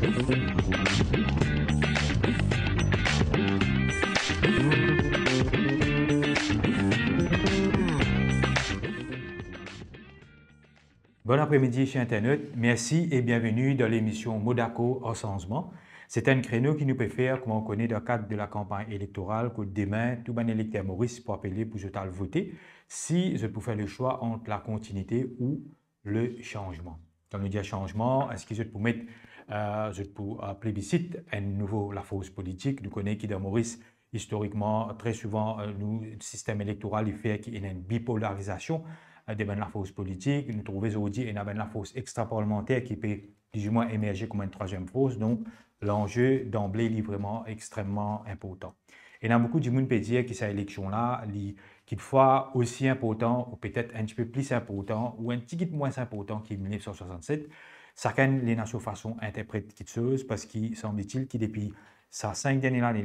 Bon après-midi chez Internet, merci et bienvenue dans l'émission Modaco au changement. C'est un créneau qui nous peut faire, comme on connaît dans le cadre de la campagne électorale, que demain, tout bon électeur Maurice pour appeler pour je voter si je peux faire le choix entre la continuité ou le changement. Quand on dit changement, est-ce que je peux mettre, je peux plébiscite un nouveau la force politique. Nous connaissons qui dans Maurice, historiquement, très souvent, le système électoral il fait qu'il y a une bipolarisation de la force politique. Nous trouvons aujourd'hui une la force extra-parlementaire qui peut plus ou moins émerger comme une troisième force. Donc, l'enjeu d'emblée est vraiment extrêmement important. Et il y a beaucoup de monde qui peut dire que cette élection-là, qu'il soit aussi important, ou peut-être un petit peu plus important, ou un petit peu moins important qu'en 1967, chacun les nations façon interprète quelque chose, parce qu'il semble-t-il que depuis ces 5 dernières années,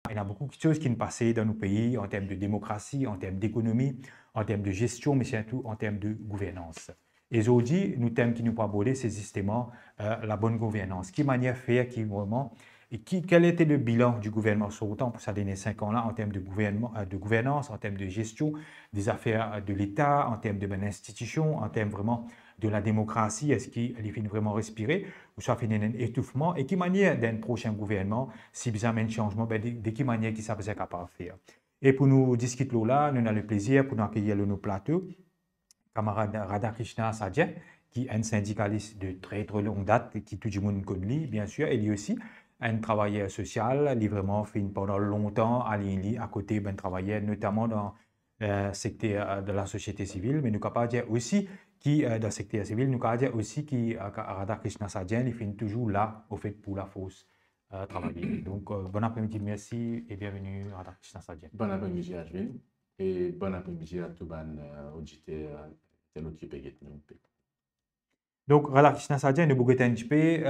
il y a beaucoup de choses qui nous passaient dans nos pays en termes de démocratie, en termes d'économie, en termes de gestion, mais surtout en termes de gouvernance. Et aujourd'hui, nous thèmes qui nous pas aborder, c'est justement la bonne gouvernance. Qui manière faire, qui vraiment, et quel était le bilan du gouvernement sur autant pour ces derniers 5 ans-là en termes de gouvernance, en termes de gestion des affaires de l'État, en termes de bonne institution, en termes vraiment de la démocratie, est-ce qu'il finit vraiment respirer ou soit finit un étouffement et qui manière d'un prochain gouvernement, si besoin un changement, de quelle manière qui ça peut être capable de faire. Et pour nous discuter là, nous avons le plaisir pour nous accueillir le plateau, camarade Radhakrishna Sadhya, qui est un syndicaliste de très très longue date, qui tout le monde connaît, bien sûr, et lui aussi un travailleur social, il vraiment fait pendant longtemps à côté d'un travailleur, notamment dans le secteur de la société civile, mais nous pouvons dire aussi qui dans le secteur civil, nous pouvons dire aussi que Radhakrishna Sadhya, il finit toujours là, au fait, pour la force travailler. Donc, bon après-midi, merci et bienvenue Radhakrishna Sadhya. Bon après-midi à Jules et bon après-midi à tout les auditeurs de notre pays. Donc, Radhakrishna Sadhya, nous avons un petit peu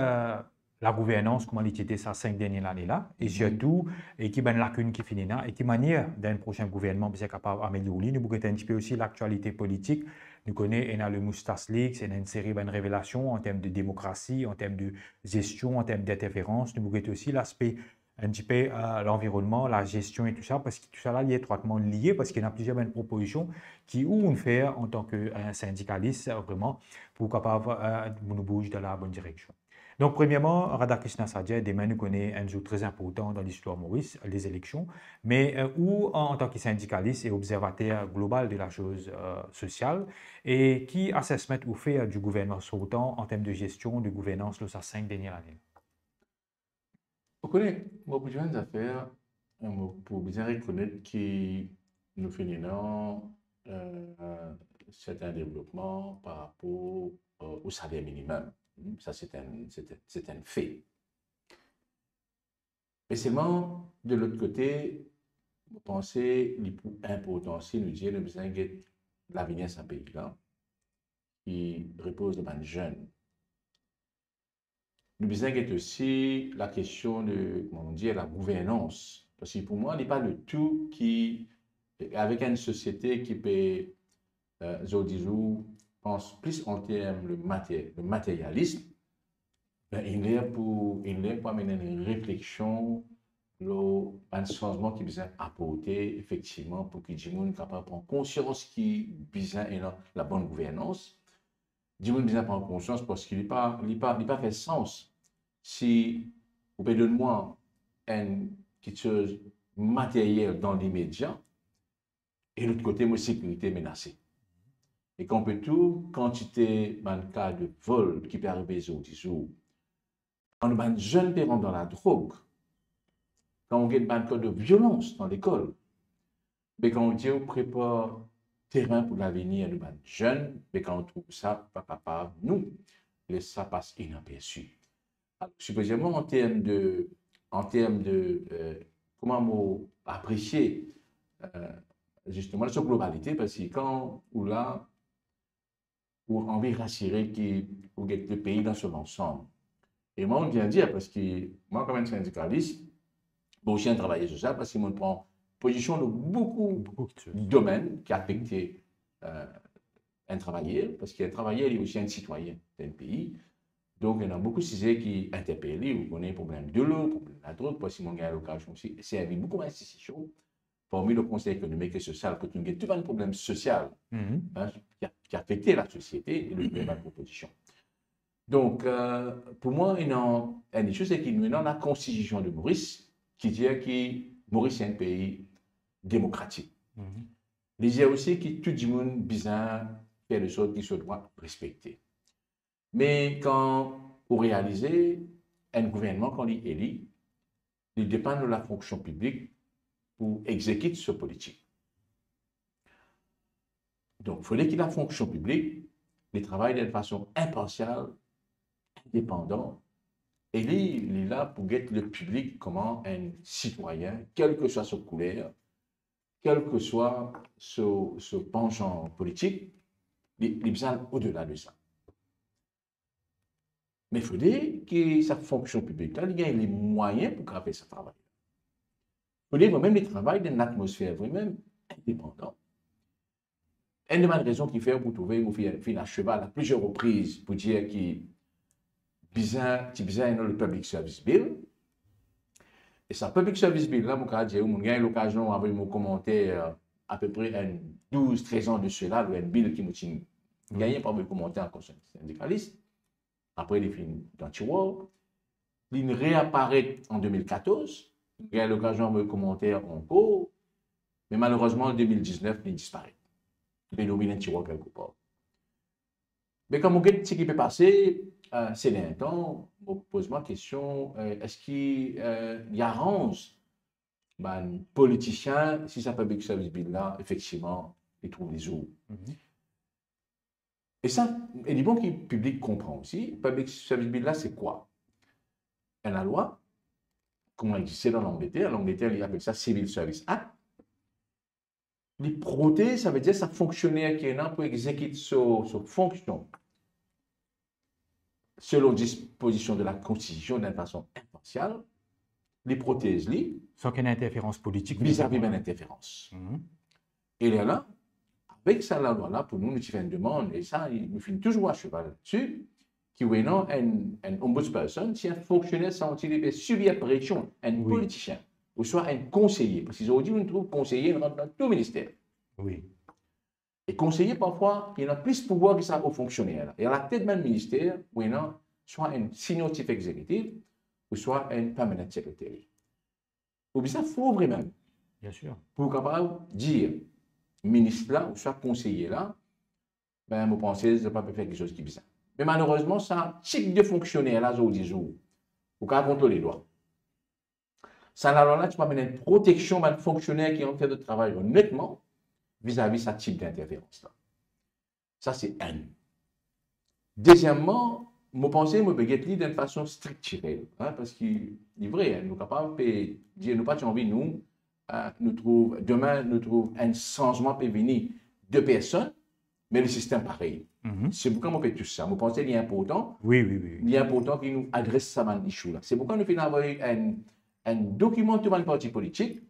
la gouvernance, comment il était ça 5 dernières années-là, et surtout, et qui a une lacune qui finit là, et qui manière d'un prochain gouvernement bien capable d'améliorer. Nous avons un petit peu aussi l'actualité politique. Nous connaissons le Moustache Leaks, c'est une série de révélations en termes de démocratie, en termes de gestion, en termes d'interférence. Nous avons aussi l'aspect un petit peu l'environnement, la gestion et tout ça, parce que tout ça là est étroitement lié, parce qu'il y a plusieurs propositions qui où on fait en tant que syndicaliste vraiment pour capable nous bouger dans la bonne direction. Donc, premièrement, Radhakrishna Sadhya, demain, nous connaît un jour très important dans l'histoire Maurice, les élections, mais où, en tant que syndicaliste et observateur global de la chose sociale, et qui assessment ou fait du gouvernement sortant en termes de gestion, de gouvernance, ces 5 dernières années. Vous connaissez, moi, pour une affaire, pour bien reconnaître que nous finissons certains développements par rapport au salaire minimum. Ça, c'est un fait. Mais seulement, de l'autre côté, vous pensez l'important, si nous disons, nous besoin de l'avenir de ce pays-là, qui repose sur les jeunes. Nous besoin aussi la question de, comment dire, la gouvernance. Parce que pour moi, il n'est pas le tout qui, avec une société qui peut, je pense plus en termes de matérialisme, ben, il est pour amener une réflexion, un changement qui besoin apporter effectivement pour que les gens capable prendre conscience qui besoin la bonne gouvernance. Les gens besoin prendre conscience parce qu'il n'est pas fait sens si vous pouvez donner moi quelque chose matériel dans l'immédiat et de l'autre côté, ma sécurité menacée. Et qu'on peut tout, quantité, dans le cas de vol qui peut arriver aux jours, quand on a des jeunes qui rentrent dans la drogue, quand on a des cas de violence dans l'école, mais quand on dit on prépare terrain pour l'avenir de jeunes, mais quand on trouve ça, pas capable, nous, laisse ça passe inaperçu. Supposément, en termes de comment apprécier justement cette globalité, parce que quand on a envie de rassurer que le pays dans son ensemble. Et moi, on vient dire, parce que moi, comme un syndicaliste, j'ai aussi un travail sur ça, parce qu'on prend position de beaucoup de domaines qui affectent un travailleur, parce qu'un travailleur est aussi un citoyen d'un pays. Donc, il y a beaucoup de sujets qui interpellent. Vous connaissez le problème de l'eau, le problème de la drogue, parce que mon gars a l'occasion aussi, c'est avec beaucoup d'institutions, parmi le Conseil économique et social, pour qu'il y ait tout un problème social Mhm. hein, qui a affecté la société et le gouvernement de proposition. Donc, pour moi, il y a une chose, c'est qu'il y a la Constitution de Maurice qui dit que Maurice est un pays démocratique. Mhm. Il dit aussi que tout le monde bizarre fait de sorte qu'il se doit respecter. Mais quand vous réalisez un gouvernement, quand il est élu, il dépend de la fonction publique pour exécuter ce politique. Donc, il faudrait que la fonction publique il travaille de façon impartiale, indépendante, et il est là pour guetter le public comment un citoyen, quelle que soit sa couleur, quel que soit ce penchant politique, il est besoin au-delà de ça. Mais il faudrait que sa fonction publique, là, il y ait les moyens pour faire ce travail. Il faudrait vraiment le travail dans une atmosphère vraiment indépendante. Une des raisons qui fait pour trouver vous fait un cheval à plusieurs reprises pour dire que bizarre le Public Service Bill. Et ça Public Service Bill là, mon dire, on a eu l'occasion avec mon commentaire à peu près 12-13 ans de cela, le bill qui m'a gagné par mes commentaires en conscience syndicaliste. Après les films d'anti-war, il réapparaît en 2014. Il y a eu l'occasion de me commentaire encore, mais malheureusement en 2019, il disparaît. Il domine anti-war quelque part. Mais comme on regarde ce qui peut passer, c'est d'un temps, on pose moi la question, est-ce qu'il y arrange un politicien, si ça Public Service Bill là, effectivement, il trouve les eaux. Et ça, il est bon que le public comprend aussi. Public Service Bill là, c'est quoi? La loi, comment elle existait dans l'Angleterre. L'Angleterre, il appelle ça Civil Service Act. Les protège, ça veut dire que ça fonctionnaire qui est là pour exécuter sa fonction selon disposition de la Constitution d'une façon impartiale. Les protège, sans qu'une interférence politique. Vis-à-vis d'une interférence. Et là, avec ça, la loi là, pour nous, nous faisons une demande, et ça, nous finissons toujours à cheval là-dessus, qui est un ombudsperson, si un fonctionnaire sentit subir pression, un politicien, ou soit un conseiller, parce qu'ils ont dit, on trouve conseiller dans tout ministère. Oui. Et conseiller, parfois, il a plus de pouvoir que ça aux fonctionnaires. Et à la tête d'un ministère, où il y a soit un senior chief executive, ou soit un permanent secretary. Ou bien ça, il faut vraiment. Bien sûr. Pour capable dire, ministre là, ou soit conseiller là, ben, vous pensez que je ne peux pas faire quelque chose qui est bizarre. Mais malheureusement, ça, type de fonctionnaire là, je dis, vous pouvez contrôler les lois. Ça, là, tu peux amener une protection d'un fonctionnaire qui est en train de travailler honnêtement vis-à-vis de ce type d'interférence là. Ça, c'est un. Deuxièmement, je pense que je peux d'une façon structurelle, hein, parce qu'il est vrai, nous sommes capables de dire, nous pas envie, demain, nous trouvons un changement peut venir de personnes, mais le système pareil. C'est pourquoi on fait tout ça. Vous pensez qu'il est important? Oui. Il est important qu'il nous adresse ça dans l'issue là. C'est pourquoi nous faisons un document de le parti politique,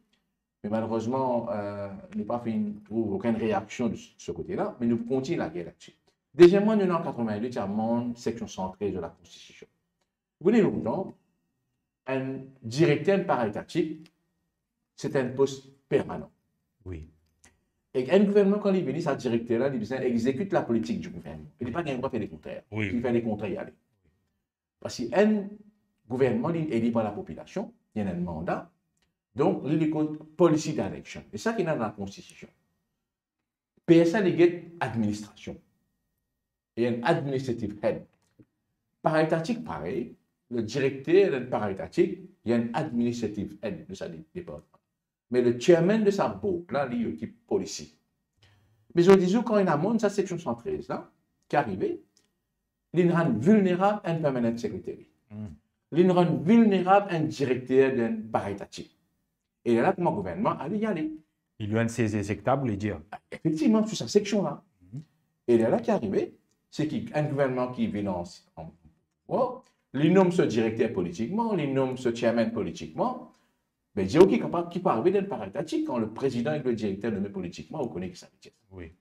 mais malheureusement, nous n'avons pas trouvé aucune réaction de ce côté-là, mais nous continuons la guerre là-dessus. Deuxièmement, nous, en 82, il y a une section 113 de la Constitution. Vous voyez longtemps, un directeur paritatique, c'est un poste permanent. Oui. Et un gouvernement, quand il vient, sa directeur-là, il exécute la politique du gouvernement. Il n'est pas qu'il faire des contraires. Oui. Il fait des contraires y aller. Parce qu'un gouvernement il est élu par la population, il y a un mandat, donc il est policy direction. Et ça qu'il y a dans la Constitution. PSA, il y a administration. Il y a un administrative head. Paritatique, pareil. Le directeur d'un paritatique, il y a un administrative head de sa département. Mais le chairman de sa board, là, il est policy. Mais je dis, quand il a monté sa section 113, là, qui est arrivé, il rend vulnérable un permanent secretary. Il rend vulnérable un directeur d'un paritatique. Et là, comme gouvernement, allez y aller. Il lui a ses exécutables, il dit. Effectivement, sur sa section-là. Et là, qui est arrivé, c'est qu'un gouvernement qui vient en pouvoir, il nomme ce directeur politiquement, il nomme ce chairman politiquement, mais il dit, OK, qui peut arriver dans le paritatique quand le président et le directeur nommé politiquement, on connaît qui ça veut dire. Oui.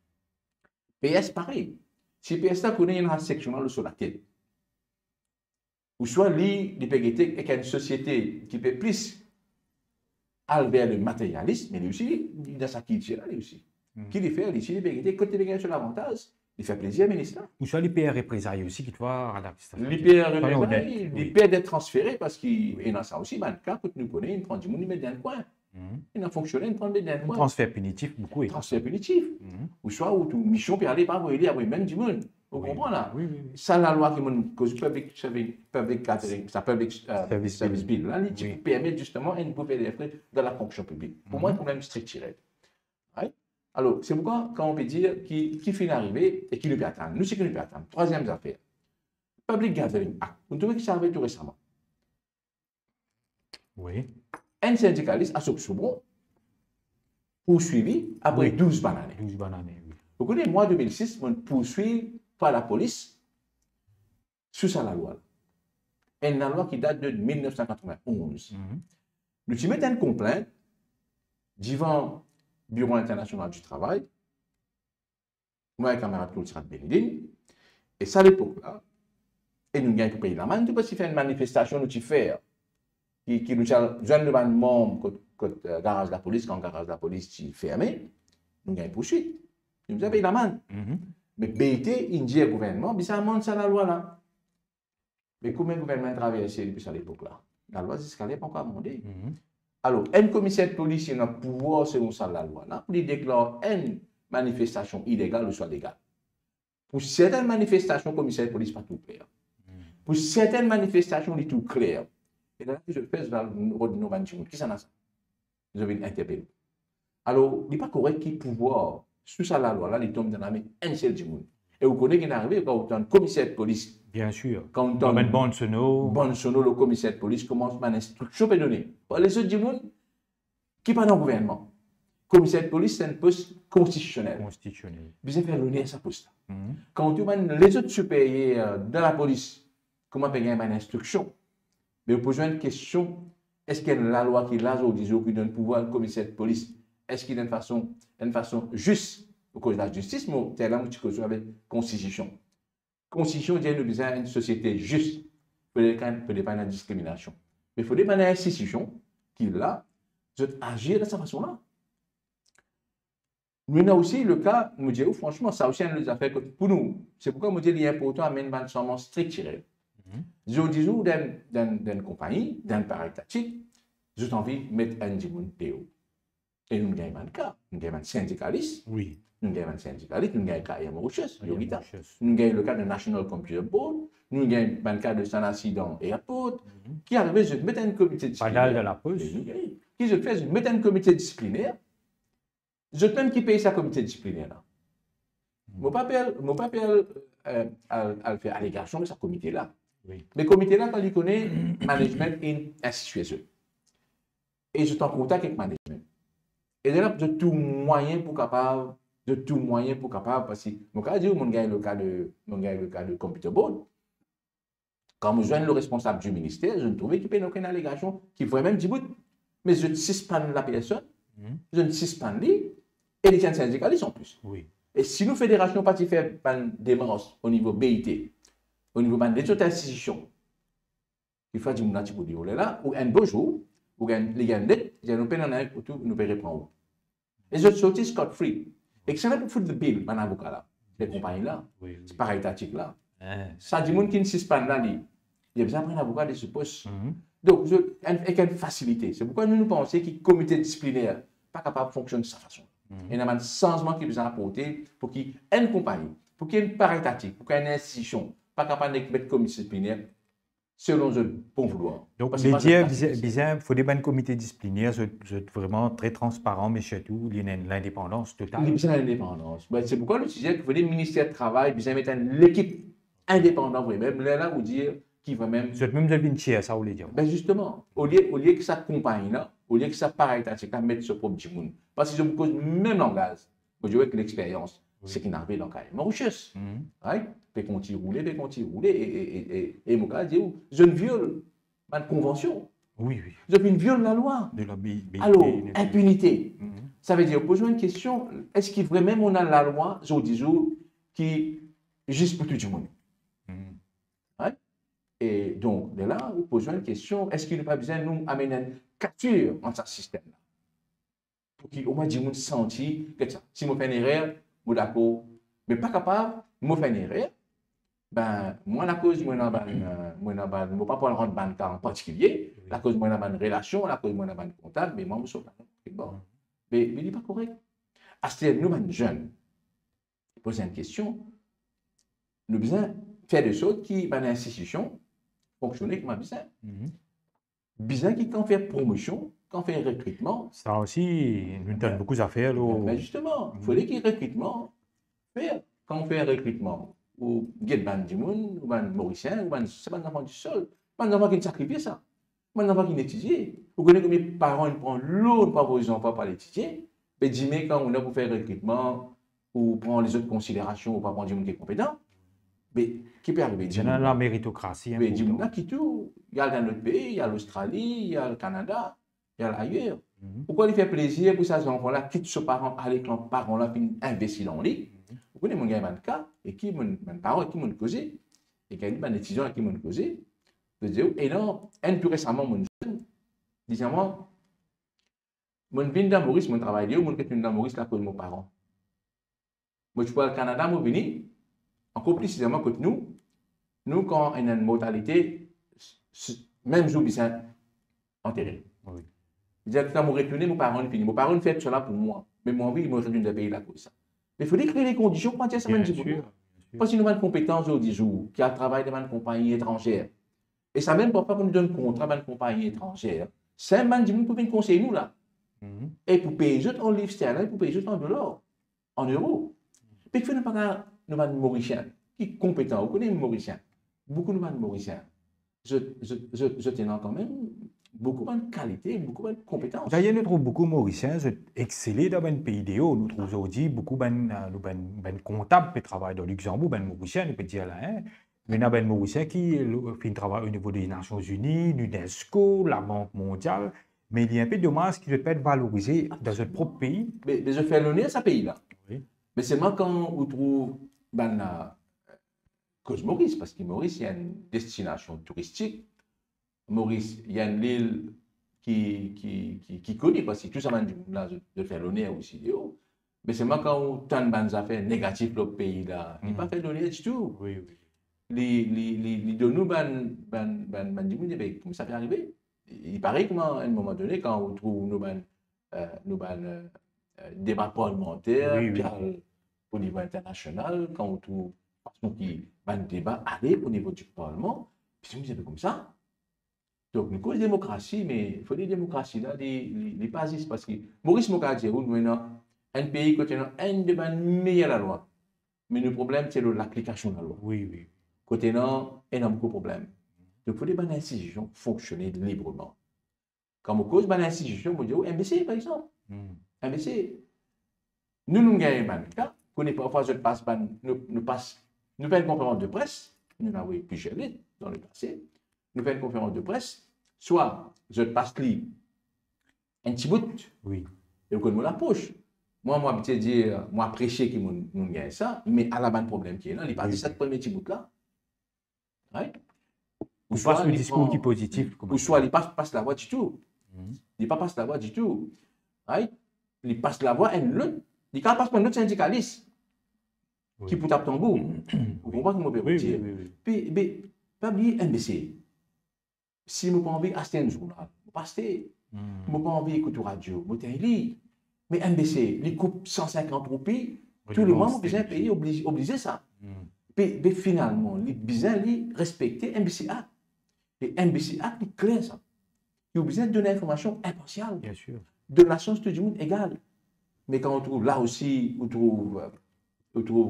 PS, pareil. Si PS là connaît une section là sur la tête, ou soit il peut être avec une société qui peut plus aller vers le matérialisme, mais lui aussi, il a sa culture, lui aussi. Qui lui fait, ici, il peut être côté de sur l'avantage, il fait plaisir au ministre. Ou soit les PR représailles aussi qui te voient à la Il peut être transféré parce qu'il y a ça aussi, ben, quand nous connaissons, il prend du monde, il met dans le coin. Il a fonctionné, il prend dans le coin. Transfert punitif, beaucoup. Transfert punitif. Ou soit, où tout mission peut aller par où il est, même du monde. Vous comprenez là? Oui. Ça, la loi qui me cause public catering, ça public service bill, là, il permet justement une pauvreté des frais dans la fonction publique. Pour moi, c'est un problème structurel. Right? Alors, c'est pourquoi, quand on peut dire qui finit d'arriver et qui ne peut attendre. Nous, c'est qui ne peut attendre. Troisième affaire. Public Gathering Act. Vous trouvez que ça arrive tout récemment? Oui. Un syndicaliste à Soubron, poursuivi après 12 bananes. 12 bananes, oui. Vous connaissez, moi, 2006, on poursuit par la police sous sa la loi. Une loi qui date de 1991. Nous y mettons une complainte devant le Bureau international du travail, moi et le camarade Claude Sirat Benedine, et ça à l'époque-là, et nous gagnons pour payer l'amende, nous pouvons faire une manifestation, nous faire, qui nous jeune de membre contre garage de la police, quand le garage de la police est fermé, nous gagnons poursuite. Nous avons payé l'amende. Mais BIT, il dit au gouvernement, mais ça amende ça la loi là. Mais comment le gouvernement traversé depuis à l'époque-là? La loi fiscale n'est pas encore amendée. Alors, un commissaire de police, il a le pouvoir, selon ça, la loi là, pour déclarer une manifestation illégale ou soit légale. Pour certaines manifestations, le commissaire de police n'est pas tout clair. Pour certaines manifestations, il est tout clair. Et là, je fais dans le rôle de nos bandiers. Qui s'en a ça? Vous avez interpellé. Alors, il n'est pas correct qu'il pouvoir, sous ça, la loi là, il tombe dans la main un seul du monde. Et vous connaissez qu'il est arrivé quand on a un commissaire de police. Bien sûr. Quand on a un bon sono, le commissaire de police commence à instruction et donner. Les autres du monde qui pas dans le gouvernement. Le commissaire de police, c'est un poste constitutionnel. Vous avez fait l'honneur à sa poste. Quand on a les autres supérieurs dans la police, comment payer une instruction? Mais vous posez une question, est-ce que la loi qui est là, qui donne pouvoir au commissaire de police, est-ce qu'il y a une façon juste au cause de la justice, mais c'est là où tu causes avec la Constitution. Constitution dit que nous avons une société juste, pour ne pas de discrimination. Mais il faut demander à l'institution qui est là, de agir de cette façon-là. Nous avons aussi le cas, nous disons, franchement, ça aussi, une des affaires pour nous. C'est pourquoi nous disons qu'il est important d'amener une banque structurelle. Je dis, dans une compagnie, dans une pareille tactique, j'ai envie de mettre un dimanche déo. Et nous avons un cas, nous avons un syndicaliste. Oui. Nous avons un syndicaliste, nous avons un cas de Mauritius, nous avons le cas de National Computer Board, nous avons un cas de Sanassi dans Airport, qui arrive, je mets un comité disciplinaire. Pas de la poste. Qui je fais, je mets un comité disciplinaire. Je même qui paye sa comité disciplinaire là. Mon papa a fait allégation de sa comité là. Mais le comité là, quand il connaît management et ainsi de suite. Et je suis en contact avec le management. Et là, de tout moyen pour capable, parce que mon cas dit, mon gars le cas de computer board. Quand je joins le responsable du ministère, je ne trouvais qu'il n'y a aucune allégation qui pourrait même dire, mais je suspends la personne, je ne suspends lui, et les syndicalistes en plus. Et si nous, fédération, pas faire une démarche au niveau BIT, au niveau des autres institutions, il faut dire que nous là, ou un beau jour, ou les gars, nous pouvons répondre. Et je sortis scot free. Et que ça n'a pas fait de bill, un avocat là, les compagnies là, c'est pareil tactique là. Ça dit que qui ne suspend là, il y a besoin d'un avocat de ce poste. Donc, avec une facilité. C'est pourquoi nous pensons que le comité disciplinaire n'est pas capable de fonctionner de cette façon. Il y a un changement qui est besoin d'apporter pour qu'il y ait une compagnie, pour qu'il y ait une pareille tactique, pour qu'il y ait une institution, pas capable de mettre comité disciplinaire selon le bon vouloir. Donc, les dire, il faut des bons comités disciplinaires, c'est vraiment très transparent, mais surtout, il y a l'indépendance totale. Il y a l'indépendance. C'est pourquoi le sujet qu'il faut des ministères de travail, il mettre l'équipe indépendante, même là, vous dire qui va même. Vous êtes même devenu une tiers, ça vous voulez dire. Ben justement, au lieu que ça compagnie là, au lieu que ça pareil, c'est qu'à mettre ce propre petit monde. Parce que je vous cause même langage, vous dites que l'expérience, c'est qu'il n'arrive dans le cas. Mauritius, peut continuer rouler, et mon gars dit, je ne viole pas de convention. Je ne viole la loi. Alors, impunité. Ça veut dire, posons une question, est-ce qu'il vraiment on a la loi, je dis, qui est juste pour tout le monde? Et donc, de là, vous posez une question, est-ce qu'il n'y a pas besoin de nous amener une capture dans ce système-là? Pour qu'au moins, je me senti que ça. Si je fais une erreur, je suis d'accord. Mais pas capable, je fais une erreur, ben, moi, la cause, moi, je pas pour rendre ban cas en particulier, la cause, moi, dans une relation, la cause, moi, dans une comptable, mais moi, je suis pas bon. Mais il n'est pas correct. À ce nous, les jeunes, poser une question, nous avons besoin de faire des choses qui, dans l'institution, fonctionner comme un besoin. Besoin qui, quand on fait promotion, quand on fait recrutement. Ça aussi, nous avons beaucoup à faire. Mais justement, il faudrait qu'il y ait recrutement. Quand on fait un recrutement, ou get ban du monde, ou ban mauricien, ou ban, c'est pas un enfant du sol, pas un enfant qui sacrifie ça. Pas un enfant qui étudie. Vous connaissez combien de parents ils prennent l'autre pour vos enfants pour l'étudier. Mais dis-moi, quand on a pour faire recrutement, ou prendre les autres considérations, ou pas prendre du monde qui est compétent, mais qui peut arriver? Il y a la méritocratie. Mais dis-moi, qui tout? Il y a dans notre pays, il y a l'Australie, il y a le Canada, il y a ailleurs. Pourquoi il fait plaisir pour ces enfants-là, quitte ce parent, aller quand le parent-là finit imbécile dans lui? Vous connaissez mon gars, un cas, et qui mon parent, qui m'ont causé, et qui a dit, une décision qui m'ont causé. Je dis, et non, un plus récemment, mon jeune, disant-moi, mon vin dans Maurice, mon travail, mon que dans Maurice, là, pour mon parent. Moi, je parle au Canada, moi, venu, encore plus précisément que nous, quand on a une mortalité, même jour, c'est enterré. Oui. Je dis, quand je retourne, mon parent, fini. Mon parent fait cela pour moi. Mais moi, oui, moi, je retourne de pays là pour ça. Mais il faut créer les conditions pour dire ça. Parce que nous avons une compétence au 10 jours, qui a travaillé dans une compagnie étrangère. Et ça même pas qu'on nous donne contrat dans une compagnie étrangère. C'est un man qui peut venir conseiller nous là. Et pour payer les autres en livres sterling, pour payer les autres en dollars, en euros. Puis il ne faut pas nous avons Mauriciens, qui est compétent. Vous connaissez les Mauriciens. Beaucoup de Mauriciens. Je tiens quand même beaucoup de qualité, beaucoup de compétences. D'ailleurs, nous trouvons beaucoup de Mauriciens excellés dans le pays de haut. Nous trouvons aujourd'hui beaucoup de comptables qui travaillent dans le Luxembourg, de Mauriciens, nous peut dire là. Hein. Mais il y a des Mauriciens qui travaillent au niveau des Nations Unies, l'UNESCO, la Banque mondiale. Mais il y a un peu de dommage qu'ils ne peuvent pas être valorisés dans leur propre pays. Mais je fais l'honneur à ce pays-là. Oui. Mais c'est moi quand on trouve la cause Maurice, parce que Maurice, il y a une destination touristique. Maurice, il y a une île qui connaît, parce que tout ça, je fais l'honneur aussi. Mais c'est moi quand on a une affaire négative dans le pays-là, il n'a pas fait l'honneur du tout. Oui, oui. Les de nous, comme ça peut arriver. Il paraît qu'à un moment donné, quand on trouve nos débats parlementaires, oui. Au niveau international, quand on trouve un débat aller au niveau du Parlement, puis c'est un peu comme ça. Donc, nous cause démocratie, mais il faut des démocraties là, les bases, parce que Maurice Mokadje, nous avons un pays qui a un débat meilleur la loi. Mais le problème, c'est l'application de la loi. Oui, oui. Côté non, il y a beaucoup de problèmes. Donc, il faut des institutions fonctionner librement. Quand on cause une institution, on dit, oh, MBC, par exemple. MBC. Nous gagnons un cas. Parfois, nous faisons une conférence de presse. Nous avons eu plusieurs lettres dans le passé. Nous faisons une conférence de presse. Soit je passe un petit bout. Oui. Et vous connaissez la poche. Moi, je dire, moi, prêcher que nous gagnons ça, mais à la bonne problème qui est là, il passe cette première petit bout là. Right? Ou soit le discours qui est positif. Ou soit il ne passe la voix du tout. Il ne passe la voix du tout. Right? Il passe la voix à l'autre. Il passe pour un autre syndicaliste qui peut taper tambour. Vous comprenez ce que je veux dire? Puis, pas oublier MBC. Si je n'ai pas envie d'acheter un journal, je ne pas acheter. Je n'ai pas envie d'écouter la radio, je vais lire. Mais MBC, il coupe 150 roupies. Tous les mois, je besoin de payer, obligé ça. Mais finalement, il besoin de respecter MBC Act. Et MBC Act est clair, ça. Il a besoin de donner information impartiale. Bien sûr. De la chance tout le monde égale. Mais quand on trouve là aussi, on trouve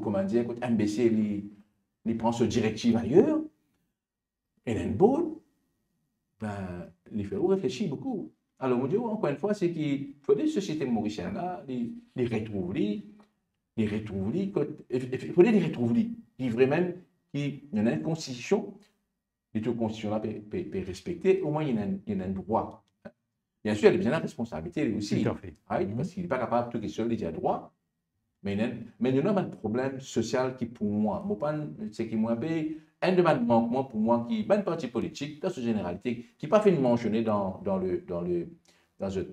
comment dire, quand MBC il prend ce directive ailleurs, et il a une bonne, ben, il fait réfléchir beaucoup. Alors, on dit, encore une fois, c'est qu'il faut des sociétés mauriciennes là, les retrouver, il faut les retrouver. Il faudrait même qu'il y en a une constitution, et toute constitution là peut respecter, au moins il y a un droit. Bien sûr, il y a besoin de responsabilité aussi. Tout à fait. Right? Parce qu'il n'est pas capable de tout seul, il y a droit. Mais il y a un problème social qui, pour moi, c'est qui moi, un de mes manquements pour moi, qui est un parti politique, dans sa généralité, qui n'est pas fait mentionner dans ce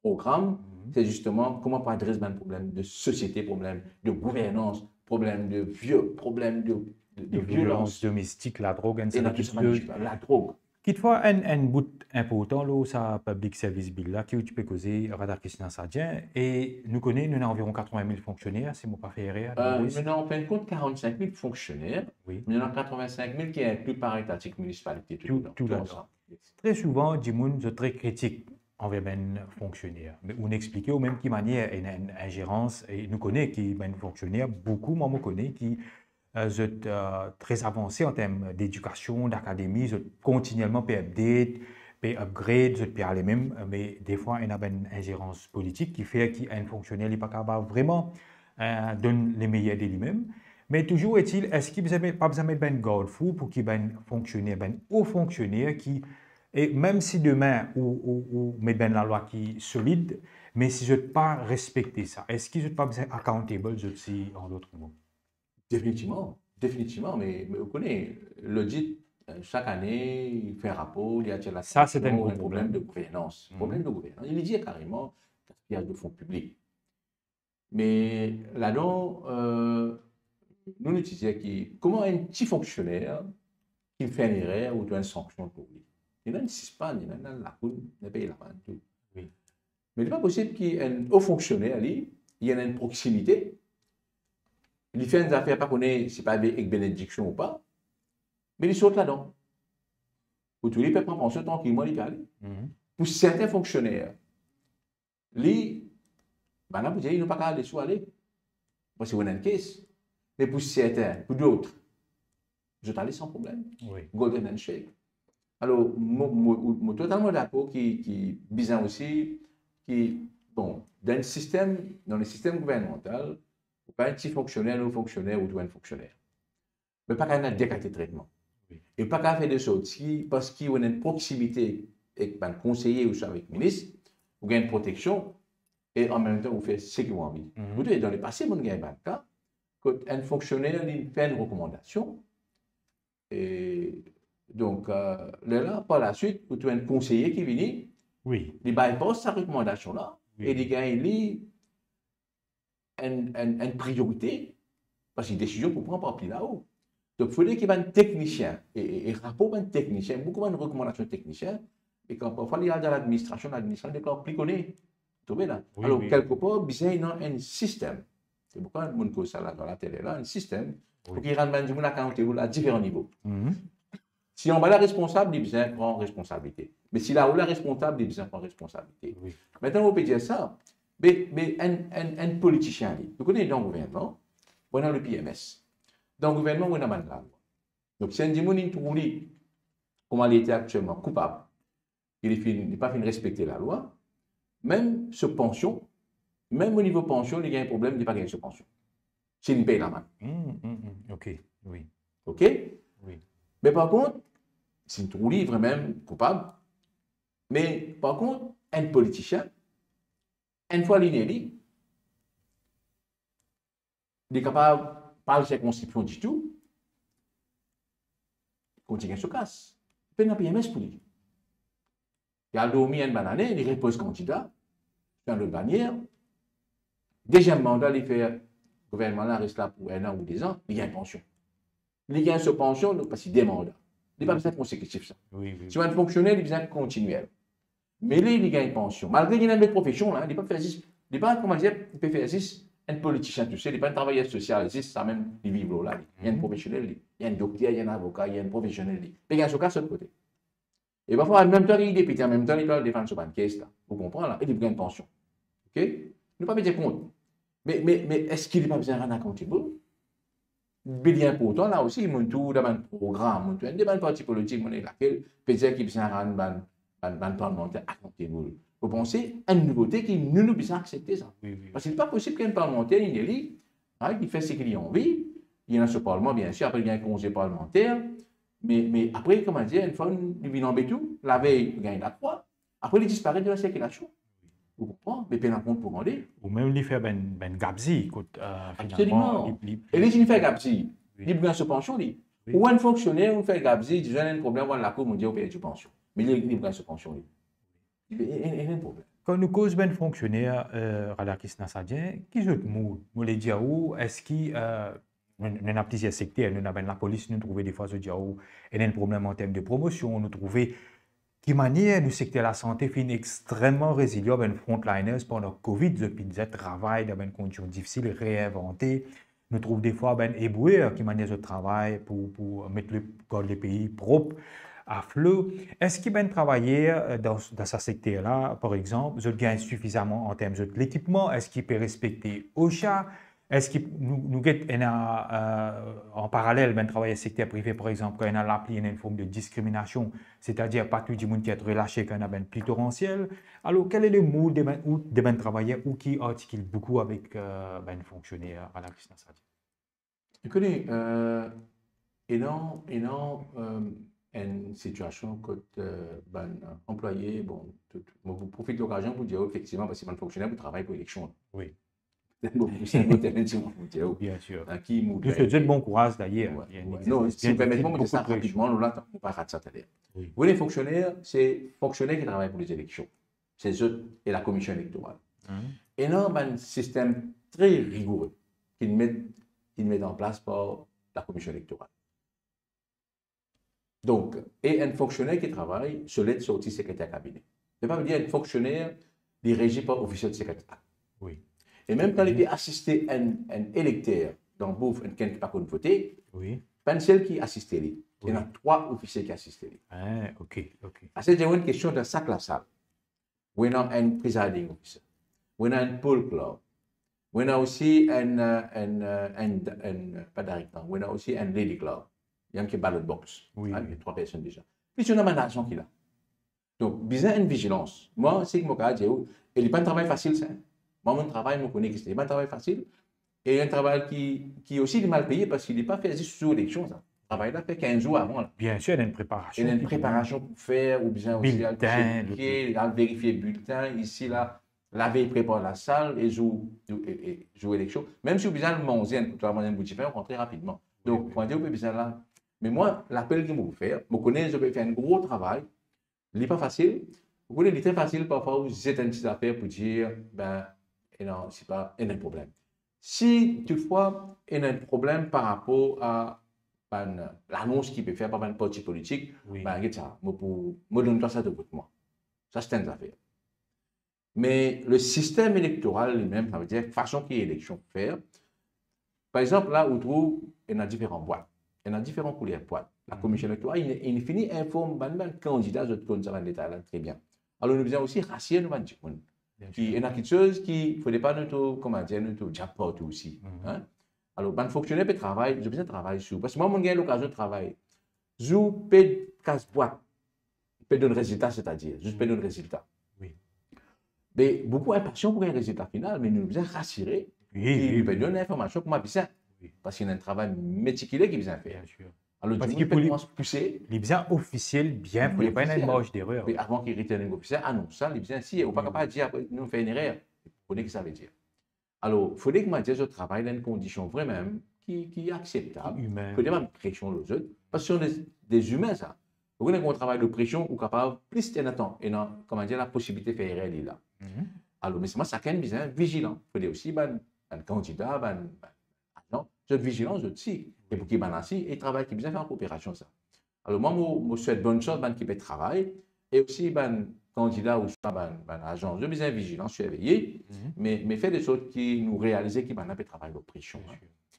programme, c'est justement comment pas adresser un problème de société, problème de gouvernance, problème de vieux, problème de violence domestique, la drogue, et la drogue. Toutefois, un bout important, là, ça public service bill, là, qui tu peux causer radar question ça et nous connaissons, nous avons environ 80 000 fonctionnaires, c'est mon pas fait erreur. Maintenant, on fait compte 45 000 fonctionnaires, oui. Mais il y en a 85 000 qui incluent par étatique municipalité. Tout là-dedans. Très souvent, du monde est très critique envers les fonctionnaires. Mais on explique au même qui manière une ingérence, et nous connaissons qui ben fonctionnaires, beaucoup, moi, me connais qui sont très avancés en termes d'éducation, d'académie, sont continuellement peut update, peut upgrade, sont peut aller même, mais des fois, il y a une ingérence politique qui fait qu'un fonctionnaire n'est pas capable vraiment donner les meilleurs de lui-même. Mais toujours est-il, est-ce qu'il n'y a pas besoin de mettre un garde-fou pour qu'il y ait un fonctionnaire, un haut fonctionnaire qui, et même si demain, ou met ben la loi qui est solide, mais si je ne pas respecter ça, est-ce qu'ils ne sont pas besoin accountable aussi, en d'autres mots? Définitivement, définitivement, mais vous connaissez, l'audit, chaque année, il fait un rapport, il y a la ça, c'est un problème de gouvernance. Problème de gouvernance. Il dit carrément gaspillage de fonds publics. Mais là-dedans, nous utilisons comment un petit fonctionnaire qui fait une erreur ou doit une sanction pour lui. Il y a une suspens, il y a une lacune, il paye la main, tout. Oui. Mais il n'est pas possible qu'il y ait un haut fonctionnaire, il y ait une proximité. Il fait une affaire, pas qu'on est, c'est pas avec bénédiction ou pas, mais il saute là-dedans. Pour tout, il peut prendre pension tranquillement, il peut aller. Pour certains fonctionnaires, ils n'ont pas qu'à aller sous aller. Parce que c'est une case. Mais pour certains, pour d'autres, je t'allais sans problème. Oui. Golden handshake. Alors, je suis totalement d'accord qui bizarre aussi, bon, dans le système gouvernemental, pas un petit fonctionnaire ou fonctionnaire ou un fonctionnaire. Mais pas qu'un décalé de traitement. Oui. Et pas qu'à faire des choses parce qu'il y a une proximité avec un conseiller ou avec le ministre, ou une protection, et en même temps, vous faites ce qu'ils ont envie. Vous devez dans le passé, vous avez un cas, quand un fonctionnaire fait une recommandation, et donc là, par la suite, vous avez un conseiller qui vient, oui. Il bypass sa recommandation-là, oui. Et il gagne une priorité, parce qu'il y a une décision pour prendre par là-haut. Donc, il faudrait qu'il y ait un technicien, et rapport un technicien, beaucoup de recommandations techniciennes, et quand parfois il y a dans l'administration déclare plus connu. Oui, alors, quelque part, il y a un système. C'est pourquoi le monde ça là dans la télé, là, un système, pour qu'il rende du monde accountable à différents niveaux. Si on va la responsable, il besoin prend responsabilité. Mais si là où la responsable, il besoin prend responsabilité. Oui. Maintenant, on peut dire ça. Mais un politicien, vous connaissez dans le gouvernement, on a le PMS. Dans le gouvernement, on a la loi. Donc, si un démon trouve comment il était actuellement coupable, il n'est pas fini de respecter la loi, même ce pension, même au niveau pension, il y a un problème, il n'est pas gagné ce pension. S'il paye la main. OK, oui. OK? Oui. Mais par contre, s'il trouve vraiment coupable, mais par contre, un politicien, une fois l'inédit, il est capable, par la circonscription du tout, continuer se casse. Il fait un PMS pour lui. Il a dormi une banane, il repose candidat, dans le bannière. Deuxième mandat, il fait, le gouvernement là reste là pour 1 an ou 2 ans, il y a une pension. Il gagne sa pension parce qu'il demande. Il n'est pas besoin de consécutif, ça. Oui. Si un fonctionnaire, il a besoin de continuel. Mais là, il gagne une pension. Malgré qu'il y a une autre profession, là, il ne peut pas faire il n'est pas, comment dire, il peut faire un politicien, tu sais, il n'est pas un travailleur social, ça même, il vit là. Il y a un professionnel, il y a un docteur, il y a un avocat, il y a un professionnel. Il gagne ce cas sur le côté. Et parfois, en même temps, il est député, en même temps, il doit défendre ce banquier, là. Vous comprenez, là? Il gagne une pension. OK? Ne pas me dire compte. Mais est-ce qu'il n'est pas besoin de rendre accountable? Bien important, là aussi, il y a tout dans un programme, il y a un parti politique, laquelle peut-être qu'il besoin de rendre un parlementaire accountable. Vous pensez à une nouveauté qui ne nous besoin accepter ça. Parce qu'il n'est pas possible qu'un parlementaire, il fait ce qu'il a envie, il y a ce parlement, bien sûr, après il y a un congé parlementaire, mais après, comment dire, une fois, il vient en bétou, la veille, il gagne la croix, après il disparaît de la circulation. Vous comprenez? Mais peine à compte pour aller. Ou même lui faire ben gabzi, écoute, Absolument. Et les gens qui font Gabzi, ils prennent ce pension. Ou un fonctionnaire, on fait Gabzi, ils ont un problème, on la cour, on dit, on paye du pension. Mais ils prennent ce pension. Il y a un problème. Quand nous cause ben fonctionnaire à la Kisna Sadien, qui autre mot, nous les dire où est-ce qui nous avons plusieurs secteurs, nous avons la police, nous trouvons des fois ce dia où il y a un problème en termes de promotion, nous trouvons qui manière nous secteur de la santé fin extrêmement résilient ben frontliners pendant Covid, depuis des travail dans une conditions difficiles, réinventé. Nous trouvons des fois ben éboueurs qui manière de travail pour mettre le pays propre à flot. Est-ce qu'il va travailler dans ce secteur-là, par exemple, vous gagnez suffisamment en termes de l'équipement? Est-ce qu'il peut respecter OSHA? Est-ce qu'il nous en parallèle, ben, travailler dans le secteur privé, par exemple, quand on a l'appli, une forme de discrimination, c'est-à-dire pas tout le monde qui est relâché quand on a ben plus torrentiel. Alors, quel est le mot de ben travailler ou qui articule beaucoup avec ben fonctionnaire à la Christina Sadi? Écoutez, une situation que ben employé, bon, vous profitez de l'occasion pour dire effectivement, parce que ben fonctionnaire, vous travaillez pour l'élection. Oui. C'est un autre élément, bien sûr. Qui je te souhaite bon courage d'ailleurs. Non, si vous permettez, on ça rapidement, nous là, on va rater ça tout à l'heure. Vous voyez, les fonctionnaires, c'est fonctionnaires qui travaillent pour les élections. C'est eux et la commission électorale. Et non, un système très rigoureux qu'ils mettent en place par la commission électorale. Donc, et un fonctionnaire qui travaille sur l'aide sortie secrétaire cabinet. Je ne vais pas dire un fonctionnaire dirigé par officier de secrétaire. Oui. Et même quand il était assisté un électeur dans Bouffe, quelqu'un qui n'a pas voté, pas celle qui assistait lui. Il y en a 3 officiers qui assistaient lui. Ah, ok. C'est une question de sac la salle. On a un presiding officer. On a un poll club. On a aussi pas directeur, on a aussi un lady club. Il y a un qui ballot box. Il y a 3 personnes déjà. Puis on a un argent qu'il a. Donc, besoin une vigilance. Moi, c'est que mon cas, il n'est pas un travail facile, ça. Moi, mon travail, je connais que ce n'est pas un travail facile. Et un travail qui est aussi mal payé parce qu'il n'est pas fait juste sur l'élection. Le travail là fait 15 jours avant. Là. Bien sûr, il y a une préparation. Il y a une préparation pour faire, ou bien aussi à vérifier le bulletin. Ici, là, la veille prépare la salle et joue l'élection. Même si vous besoin de manger, pour avoir un bout de pain, on rentre très rapidement. Donc, quand vous avez besoin là. Mais moi, l'appel que je vais faire, je connais, je vais faire un gros travail. Il n'est pas facile. Vous connaissez, il est très facile parfois, vous êtes une petite affaire pour dire, ben, non, c'est pas un problème. Si toutefois, il y a un problème par rapport à l'annonce qu'il peut faire par un parti politique, ben, ça, je donne ça de moi. Ça, c'est une affaire. Mais le système électoral lui-même, ça veut dire façon qu'il y ait élection faire. Par exemple, là, on trouve, il y a différentes boîtes. Il y a différentes couleurs de boîtes. La commission électorale, il finit informe les candidats de l'État là, très bien. Alors, nous devons aussi rassasier nos candidats. Il y a quelque chose qui ne faudrait pas notre jackpot aussi. Hein? Alors, un fonctionnaire peut travailler, j'ai besoin de travailler sur. Parce que moi, j'ai l'occasion de travailler. Je peux casse-boîte, je peux donner un résultat, c'est-à-dire, je peux donner un résultat. Mais beaucoup impatients pour un résultat final, mais nous devons rassurer. Il peut donner l'information pour ma besoin. Parce qu'il y a un travail méticuleux qui vient faire. Alors, parce qu'il peut pousser. Les besoins officiels, bien, il ne faut pas une marge d'erreur. Mais avant qu'il retirent un officiel, ah non, ça, les besoins, si, on ne peut pas dire, nous, on fait une erreur. Vous connaissez ce que ça veut dire. Alors, il faudrait que moi, je travaille dans une condition vraiment qui est acceptable. Il ne faut pas de pression aux autres. Parce que ce sont des humains, ça. Vous connaissez qu'on travaille de pression, ou capable, plus de temps, et non, comment dire, la possibilité de faire erreur là. Alors, mais c'est moi, ça a besoin vigilant. Il faut dire aussi, un candidat, non, je suis vigilant aussi. Et pour qu'il y ait et travail qui bien fait en coopération, ça. Alors, moi, je souhaite bonne chose, qui peut travailler, et aussi, candidat ou agent, je suis bien vigilant, surveillé, mais fait des choses qui nous réalisent qui peut travailler de pression.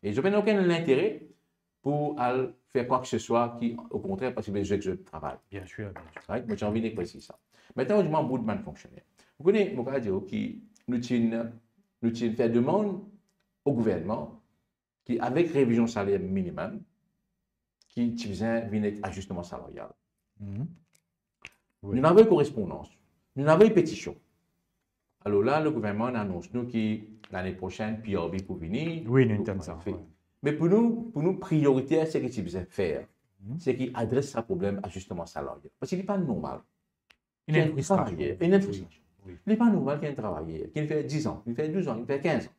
Et je n'ai aucun intérêt pour faire quoi que ce soit qui, au contraire, parce que je travaille. Bien sûr. Moi, j'ai envie de préciser ça. Maintenant, je m'en bout de fonctionnaire. Vous connaissez, mon cas, qui nous fait demande au gouvernement qui, avec révision salaire minimum, qui faisait un ajustement salarial. Nous n'avons pas correspondance, nous n'avons pas pétition. Alors là, le gouvernement annonce nous que l'année prochaine, PRB pour venir. Oui, nous entendons ça. Mais pour nous, prioritaire, c'est ce qu'il faisait faire. C'est qu'il adresse ce problème ajustement salarial. Parce qu'il n'est pas normal. Il y a une frustration. Oui. Il n'est pas normal qu'il y ait un travailleur qui fait 10 ans, il fait 12 ans, il fait 15 ans.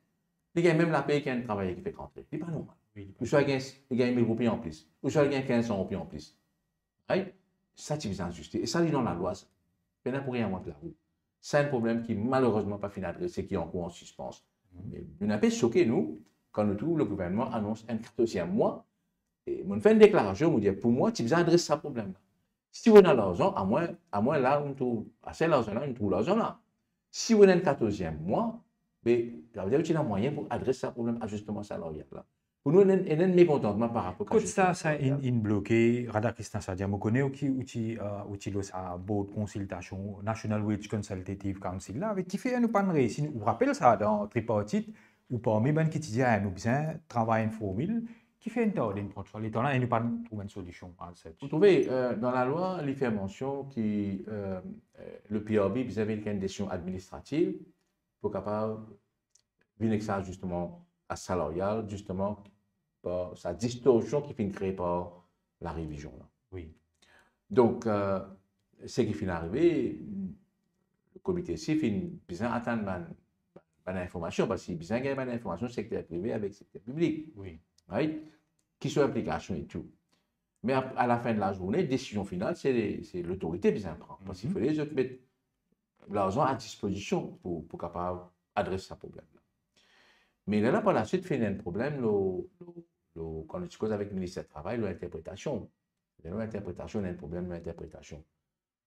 Il y a même la paye qu'il y a un travailleur qui fait rentrer. Il n'est pas normal. Oui, Ou soit il gagne 1000 roupies en plus. Ou soit il gagne 1500 roupies en plus. Right? Ça, tu veux ajuster. Et ça, il est dans la loi. Ça. Maintenant, pour rien inventer la roue. C'est un problème qui, malheureusement, pas fini adressé, qui est en cours en suspens. Mais nous n'avons pas choqué, nous, quand nous trouvons le gouvernement annonce un 14e mois. Et on fait une déclaration, on dit, pour moi, tu veux adresser ce problème-là. Si vous avez l'argent, à moins là, on trouve, assez l'argent là, on trouve l'argent là. Si vous avez un 14e mois, ça veut dire que tu as un moyen pour adresser ce problème d'ajustement salarial là. Pour nous, il y a un mécontentement par rapport à ça, in bloqué, Radhakrishnan Sadia, je connais aussi sa board consultation, National Wage Consultative Council, là, avec qui fait nous pas réussir. Vous rappelez ça dans tripartite, ou parmi les qui disent, nous besoin travailler une formule, qui fait un temps d'une contrôle, et là, nous pas trouver une solution à cette. Vous trouvez, dans la loi, il fait mention que le PRB, vous avez une décision administrative pour capable venir avec ça, justement, à salarial, justement, par sa distorsion qui finit créée par la révision. Là. Oui. Donc, ce qui finit arrivé, le comité ici finit besoin d'attendre l'information, parce qu'il besoin de l'information secteur privé avec secteur public. Oui. Right? Qui sont applications et tout. Mais à la fin de la journée, décision finale, c'est l'autorité qui prend. Parce qu'il faut les autres mettre l'argent à disposition pour capable adresser ce problème-là. Mais là, par la suite, il y a un problème, quand on discute avec le ministère du Travail, l'interprétation. L'interprétation, il y a un problème de l'interprétation.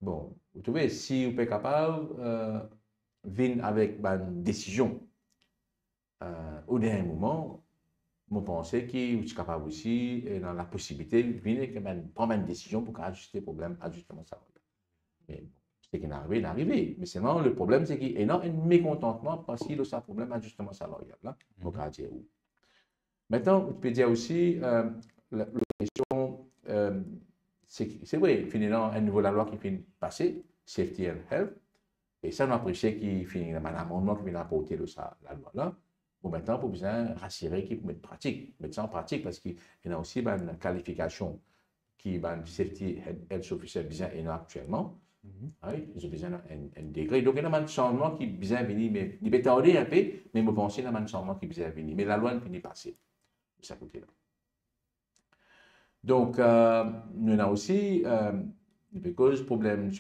Bon, vous trouvez, si vous êtes capable de venir avec une décision au dernier moment, je pense qu'il est capable aussi, dans la possibilité, de venir prendre une décision pour ajuster le problème, ajustement salarial. Mais ce qui est arrivé, il est arrivé. Mais seulement, le problème, c'est qu'il y a un mécontentement parce qu'il y a un problème d'ajustement salarial. Là, maintenant, on peut dire aussi, la question, c'est vrai, finalement, un nouveau la loi qui finit de passer, Safety and Health, et ça, on apprécie qu'il finit un amendement qui vient apporter la loi là. Bon, maintenant, pour bien rassurer qu'il peut mettre ça en pratique, parce qu'il y a aussi une qualification qui est Safety Health Officer bien actuellement. Oui, ils ont besoin d'un degré. Donc, il y a un changement qui est bien venu, mais il peut tarder un peu, mais je pense qu'il y a un changement qui est bien venu. Mais la loi ne finit pas passer de ce côté-là. Donc, nous avons aussi, je pose problème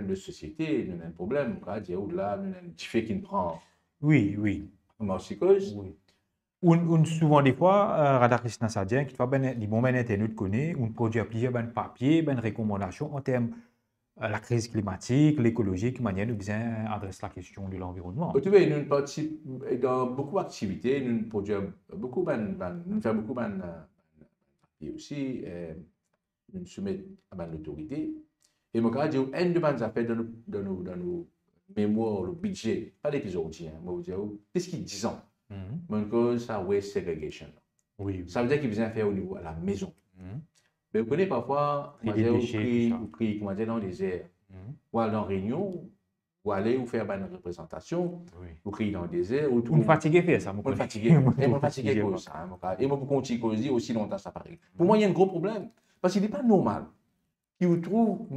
de société, nous avons un problème, au-delà, nous avons un fait qui prend. Oui, oui. Oui. Souvent, des fois, Radhakrishnan Sadia, qui fait des moments internet connaît, on produit plusieurs papiers, recommandations en termes de la crise climatique, l'écologie, qui manière de bien adresser la question de l'environnement. Vous savez, nous participons dans beaucoup d'activités, nous produisons beaucoup, nous faisons beaucoup de papiers aussi, nous soumettons à l'autorité. Et je vais dire, une de mes affaires dans nos mémoire, le budget, pas l'épisode, qu'est-ce qu'ils disent? Ça, waste segregation. Oui. Ça veut dire qu'ils besoin faire au niveau à la maison. Mais vous connaissez parfois, vous criez dans les airs, ou aller en réunion, ou aller vous faire une représentation, vous criez dans les airs. Vous me fatiguez faire ça, vous me fatiguez. Et vous fatiguez pour ça. Et vous continuez aussi longtemps, ça paraît. Pour moi, il y a un gros problème. Parce qu'il n'est pas normal. Qui vous trouve,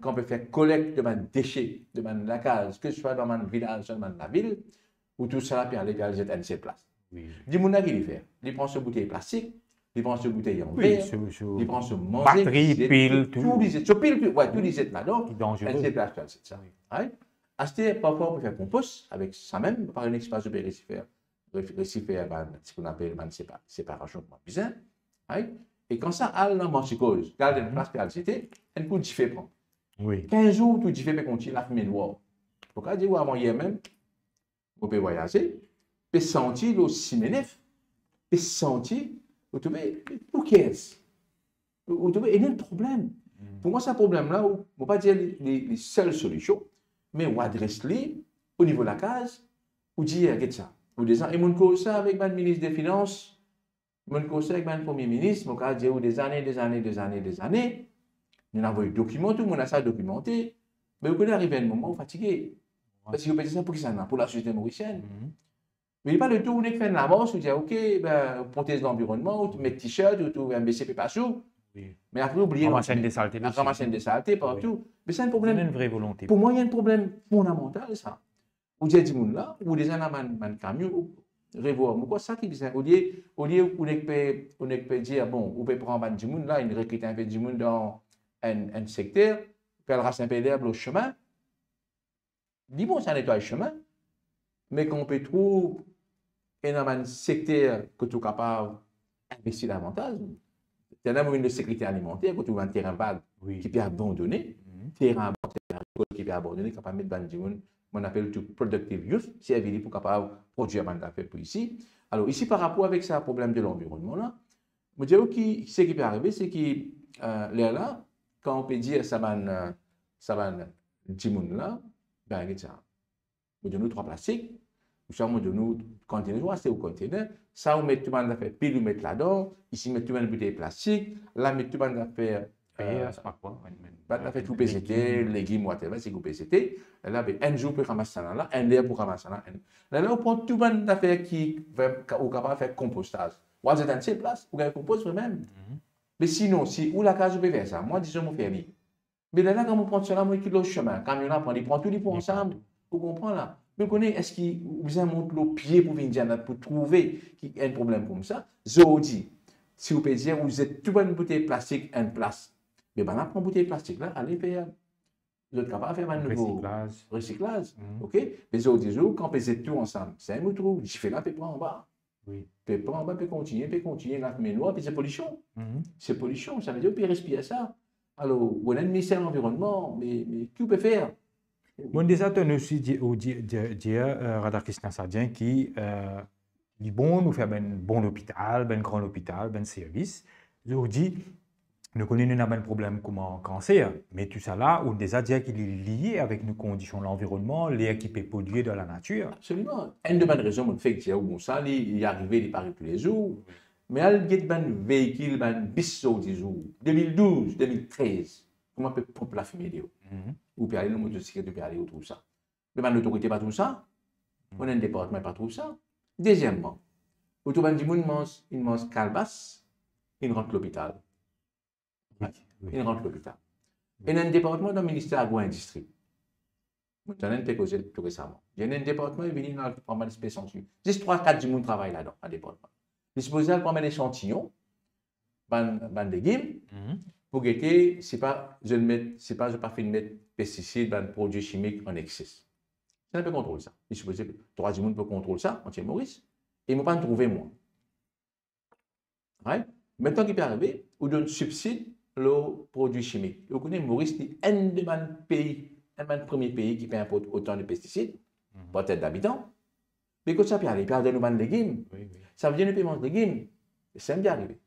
quand on peut faire collecte de déchets, de la case, que ce soit dans le village, dans la ville, ou tout ça, puis aller vers les ces places. Dis-moi qu'il fait. Il prend ce bouteille plastique, il prend ce bouteille en verre, il prend ce manger, batterie, pile, tout les pile, ouais, tout les là-dedans, dangereux. C'est ça. Acheter parfois pour faire compost avec ça même, par une espace de récifère, ce qu'on appelle une séparation bizarre. Et quand ça a la manchicose, garde une place qu'elle c'était, un coup de fait prend. 15 jours, tout fait continue la fumée noire. Pourquoi dire avant hier même, vous pouvez voyager, vous sentir le ciménef, vous sentir, vous trouvez, pour qu'est-ce? Vous trouvez, il y a un problème. Pour moi, c'est un problème-là, on ne peut pas dire les seules solutions, mais on adresse-les au niveau de la case, ou dire, regarde ça. Et mon cause ça avec le ministre des Finances, mon conseil avec le Premier ministre, mon cas dit des années, nous avons eu document, tout le monde a ça documenté, mais vous pouvez arriver à un moment fatigué. Parce que vous pouvez dire ça pour qui ça n'a, pour la société mauricienne. Mais il n'y a pas de tout, vous n'avez fait une avance, vous dites, ok, protège l'environnement, ou tu mets t-shirt, ou tu mets un BCP pas sous, Oui. Mais après, oublier Ramasser des saletés. ramasser des saletés partout. Mais c'est un C'est problème. une vraie volonté. Pour moi, il y a un problème fondamental, ça. Ou des gens là, ou des gens man camion, revoir. Mais quoi ça qui dit ça? Au lieu on peut dire, bon, on peut prendre des gens là, une recruter un peu de gens dans un secteur, faire ramasser un peu d'herbe au chemin. Dis bon, ça nettoie le chemin. Mais qu'on peut trouver un secteur que tu es capable d'investir davantage. Il y a une sécurité alimentaire, que tu as un terrain vague qui peut abandonner, terrain qui peut abandonner, qui peut mettre dans le on appelle tout productive youth, c'est évident pour capable produire un affaire pour ici. Alors ici, par rapport avec ce problème de l'environnement là, je dirais que ce qui peut arriver, c'est que là, quand on peut dire ça va là, ben regarde ça. On donne 3 plastiques, on donne conteneur, c'est au conteneur, ça on met tout le monde affaire pile, on met là-dedans, ici on met tout le monde bouteille plastique, là on met tout le monde affaire c'est pas quoi. on fait tout PCT, légumes, whatever, c'est tout PCT. Là, un jour pour ramasser ça là, un heure pour ramasser ça là. Là, on prend tout le monde d'affaires qui est capable de faire compostage. Ou vous êtes dans ces places, vous avez compost vous-même. Mais sinon, si ou la case, vous pouvez faire ça. Moi, disons, mon fermier. Mais là, quand on prend cela, moi, qui le chemin, quand on apprend, il prend tout, il prend ensemble. Vous comprenez là? Mais vous connaissez, est-ce qu'il vous a montré le pied pour venir pour trouver qu'il y a un problème comme ça? Je vous dis, si vous pouvez dire, vous êtes tout une bouteille plastique en place. Mais ben, on prend une bouteille plastique là, allez faire. Vous êtes capable de faire un nouveau recyclage. OK? Mais je vous dis, quand on pèse tout ensemble, c'est un mouton, je fais là, puis prends en bas. Oui. Puis prends en bas, puis continuer, là, mais noir, puis c'est pollution. C'est pollution, ça veut dire, puis respirer ça. Alors, vous avez un ministère de l'Environnement, mais qui peut faire? Bon, déjà, tu as aussi dit, Radhakrishnan Sadien, qui dit bon, nous faire un bon hôpital, un grand hôpital, un service. Je vous dis, nous connaissons un problème comme un cancer, mais tout ça là, on déjà dit qu'il est lié avec nos conditions de l'environnement, l'air qui peut polluer dans la nature. Absolument. Une de mes raisons, on fait que bon, ça, il est arrivé, il paraît tous les jours. Mais il y a un véhicule, un bis, 2012, 2013, comment on peut pomper la fumée? Ou peut aller dans le motocyclette, peut aller où tout ça. Mais l'autorité pas tout ça. On a un département pas tout ça. Deuxièmement, autour du monde, il mange calbas, il rentre l'hôpital. Il rentre l'hôpital. Et dans un département dans le ministère agro-industrie. J'en ai causé tout récemment. Il y a un département, il vient dans le pas mal de spécialités. Juste 3-4 du monde travaillent là-dedans, un département. Il se pose à prendre un échantillon, ban légumes, pour guetter, c'est pas je pas fait de mettre pesticides, ban produits chimiques en excès. Ça ne peut contrôler ça. Il se pose que 3 du monde peut contrôler ça, on tient Maurice, et ils ne vont pas me trouver moi. Right? Maintenant qu'il peut arriver, on donne subside le produit chimique. Vous connaissez Maurice, c'est un des premiers pays qui peut importer autant de pesticides, peut-être d'habitants. Mais quand ça peut aller, il peut avoir des légumes. Ça veut dire que nous paiement de légumes. C'est bien arrivé.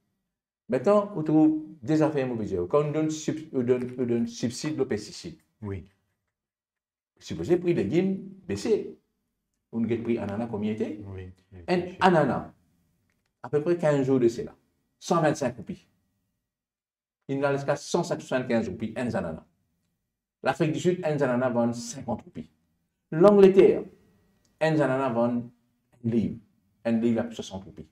Maintenant, on trouve des affaires mauvaises. Quand on donne subside le pesticide, supposé le prix des légumes baisser. On a pris ananas combien était? Un ananas, à peu près 15 jours de cela, 125 roupies. Il nous a jusqu'à 175 roupies, un ananas. L'Afrique du Sud, un ananas vend 50 roupies. L'Angleterre, un ananas vend un livre à 60 roupies.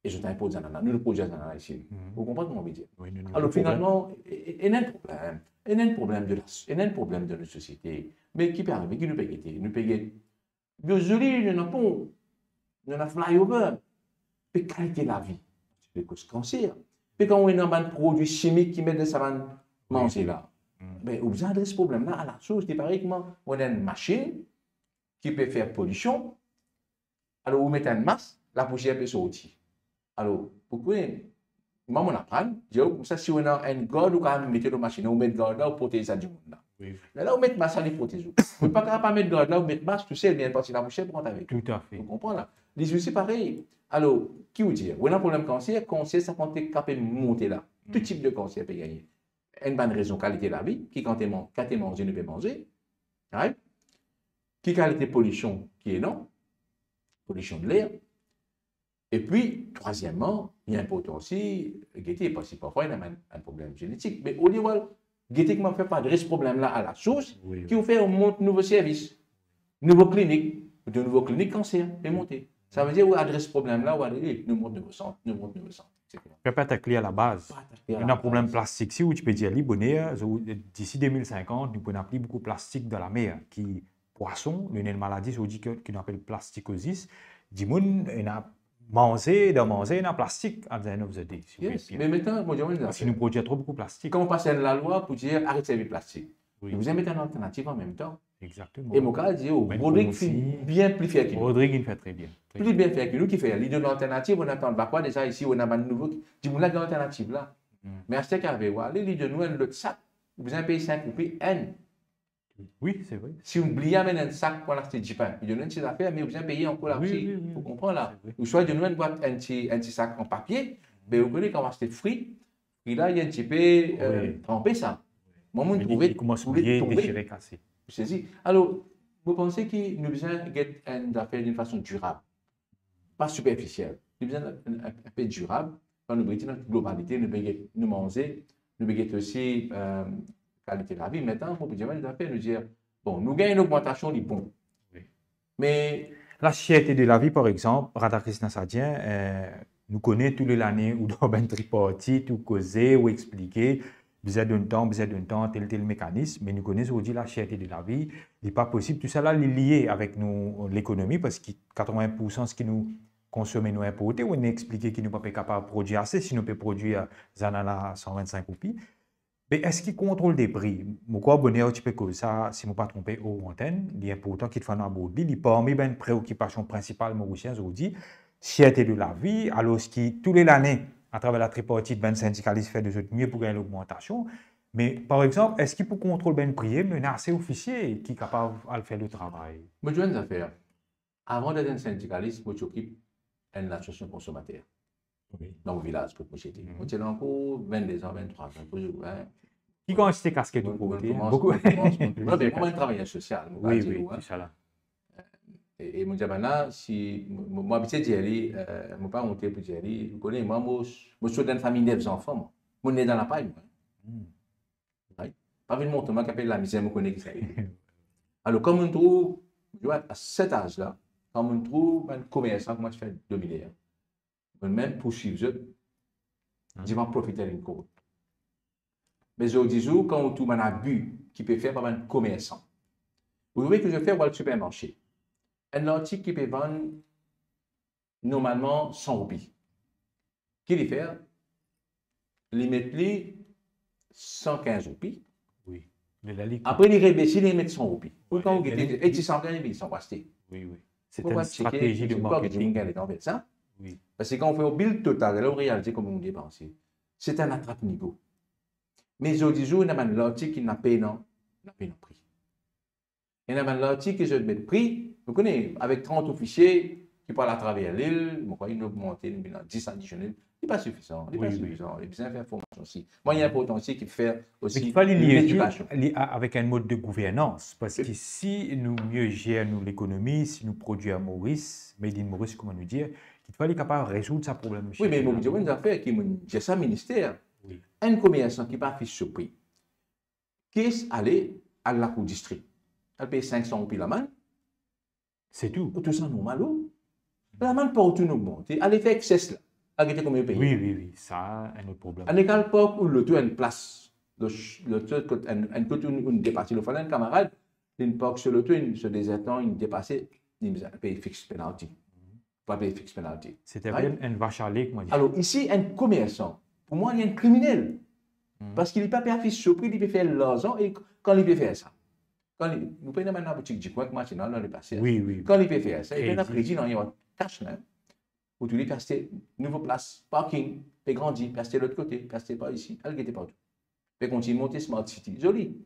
Et je t'impose des ananas. Nous le produisons des ananas ici. Vous comprenez comment on veut dire? Alors finalement, il y a un problème. Il y a un problème de notre société. Mais qui peut arriver? Qui nous peut guetter? Nous peut guetter. Désolé, nous n'avons pas. Nous avons flyover. Mais qualité de la vie? C'est le cancer. Puis quand on est dans un produit chimique qui met de ça manger là, mais vous avez ce problème-là à la source. C'est pareil comment on a une machine qui peut faire pollution. Alors vous mettez une masse, la poussière peut sortir. Alors, pourquoi moi, on apprend, ça, si on a une garde, on peut mettre la machine, on met une garde là, on protège ça du monde là. Là, on met une masse, on les protège. On ne peut pas mettre une garde là, on met une masse, tu sais, bien parce que la poussière prend avec. Tout à fait. Vous comprenez là? Les aussi pareil. Alors, qui vous dit? On a un problème cancer, ça peut capable de monter là. Tout type de cancer peut gagner. Une bonne raison, qualité de la vie, qui quand tu manges, ne peut manger. Right? Qui qualité de pollution, qui est non? Pollution de l'air. Et puis, troisièmement, il y a un potentiel, parce que parfois il y a un problème génétique. Mais au niveau, Guetti ne fait pas de ce problème-là à la source, qui vous fait un nouveau service, nouveau clinique, cancer, et monter. Ça veut dire, vous adressez ce problème-là, vous allez, nous montre nouveau centre. Pas tacler à la base. Pas On a un problème plastique. Si tu peux dire, d'ici 2050, nous pouvons appeler beaucoup de plastique dans la mer, qui poisson, une maladie, on dit qu'on appelle plasticosis. Du monde, on a mangé, on a plastique à the end of the day. Yes. Mais maintenant, moi, je si nous produisons trop beaucoup de plastique. Quand on passe à la loi pour dire arrête de servir plastique, oui. Vous mettez une alternative en même temps. Exactement. Et mon cas dit, Rodrigue fait bien plus fier que nous. Rodrigue, il fait très bien. Plus bien fait que nous qui fait. Il donne l'alternative, on attend quoi déjà ici, on a un nouveau. Du coup, là, l'alternative là. Mais à ce qu'il y avait, il donne nous le sac. Vous avez payé 5 roupies N. Oui, c'est vrai. Si vous oubliez amener un sac pour l'acheter du pain, il donne une petite affaire, mais vous avez payé encore là aussi. Vous comprenez là? Ou soit il donne une boîte, un petit sac en papier, mais vous connaissez quand on achète fruits, et là, il y a un petit peu trempé ça. Moi, je trouvais il commence à déchirer, casser. Alors, vous pensez qu'il nous besoin de affaire d'une façon durable, pas superficielle. Nous besoin un peu durable. Quand nous brisons notre globalité, nous manger, nous brisons aussi qualité de la vie. Maintenant, pour dire nous affaires, nous dire bon, nous gagnons une augmentation du bon. Oui. Mais la cherté de la vie, par exemple, Radhakrishna Sadien, nous connaît tous les années où dans un tripartite, ou causer, ou expliquer. Besoin d'un temps, tel mécanisme, mais nous connaissons aujourd'hui la cherté de la vie. Il n'est pas possible. Tout ça là, est lié avec l'économie parce que 80% de ce que nous consommons, nous importons. On a expliqué qu'il n'est pas capable de produire assez, si nous pouvons produire des ananas 125 roupies. Mais est-ce qu'il contrôle des prix? Pourquoi bonheur, tu peux que ça, si je ne me pas trompé, aux antennes, il est important qu'il fasse un beau deal. Il parmi une préoccupation principale mauricienne aujourd'hui, cherté de la vie, alors que tous les années, à travers la tripartite, ben syndicaliste fait de mieux pour gagner l'augmentation. Mais par exemple, est-ce qu'il peut contrôler le prix, mais il y a assez officier qui est capable de faire le travail? Moi, je veux faire. Avant d'être un syndicaliste, moi, j'occupe une association consommateur. Oui. Dans le village, pour moi, j'étais. Moi, j'étais encore 22 ans, 23 ans. Qui a acheté casquette au côté? Beaucoup. Non, mais moi, je travaille social. Oui, c'est ça là. Et mon diamant, si moi habitué d'y aller, mon pas monté pour y aller, vous connaissez, moi je suis dans une famille de 9 enfants, moi je suis dans la paille. Pas vu monter, moi qui appelle la misère, je connais qui ça. Alors, comme on trouve, à cet âge-là, quand on trouve un commerçant, comment je fais 2 milliards, même poursuivre, je vais profiter d'une côte. Mais je dis, quand on trouve un abus qui peut faire par un commerçant, vous voyez que je fais au supermarché. Un article qui peut vendre normalement 100 roupies. Qu'il y fait? Il met 115 roupies. Oui. Après, il rébaisse, il met 100 roupies. Pourquoi vous avez dit 115 ils sont restés? Oui. C'est une stratégie de marketing. Ça? Oui. Parce que quand on fait au bill total, là, en réalité, comme on dépense, c'est un attrape-niveau. Mais je dis, il y a un article qui n'a pas de prix. Il y a un article qui je mets de prix. Vous connaissez, avec 30 officiers qui parlent à travers l'île, il a augmenté, il a 10 additionnels, il n'est pas suffisant. Il n'est pas suffisant. Il a besoin de faire formation aussi. Moi, il y a un potentiel qui fait aussi l'éducation. Avec un mode de gouvernance. Parce que si nous mieux gérons l'économie, si nous produisons à Maurice, Made in Maurice, comment nous dire, il fallait capable de résoudre ce problème. Oui, mais il y a une affaire qui j'ai ça ministère. Oui. Un commerçant qui n'a pas fait ce prix, qui est allé à la cour district, elle paye 500 roupies la main. C'est tout. Tout ça normal. La main pas tout augmente. Allez faire excès là. Arrêtez combien vous payez. Oui. Ça, un autre problème. À l'école pas où le taux a une place. Le taux, un peu une dépassé. Le fallait un camarade, une fois que sur le taux, se désertant, il dépassait, il paye fixe penalty. Pas payer fixe penalty. C'était une vache à lait, moi. Alors ici, un commerçant, pour moi, il y a un criminel. Parce qu'il n'est pas payé fixe sur prix, il peut faire l'argent et quand il peut faire ça. Quand nous payons maintenant la boutique du coin, comment tu l'as passé. Oui. Quand il peut faire ça, il peut crédit dans un cash là. Où tu lui passes nouvelle place, parking, puis grandir, passer de l'autre côté, passer par ici, elle était partout. Puis continuer à monter Smart City. Joli.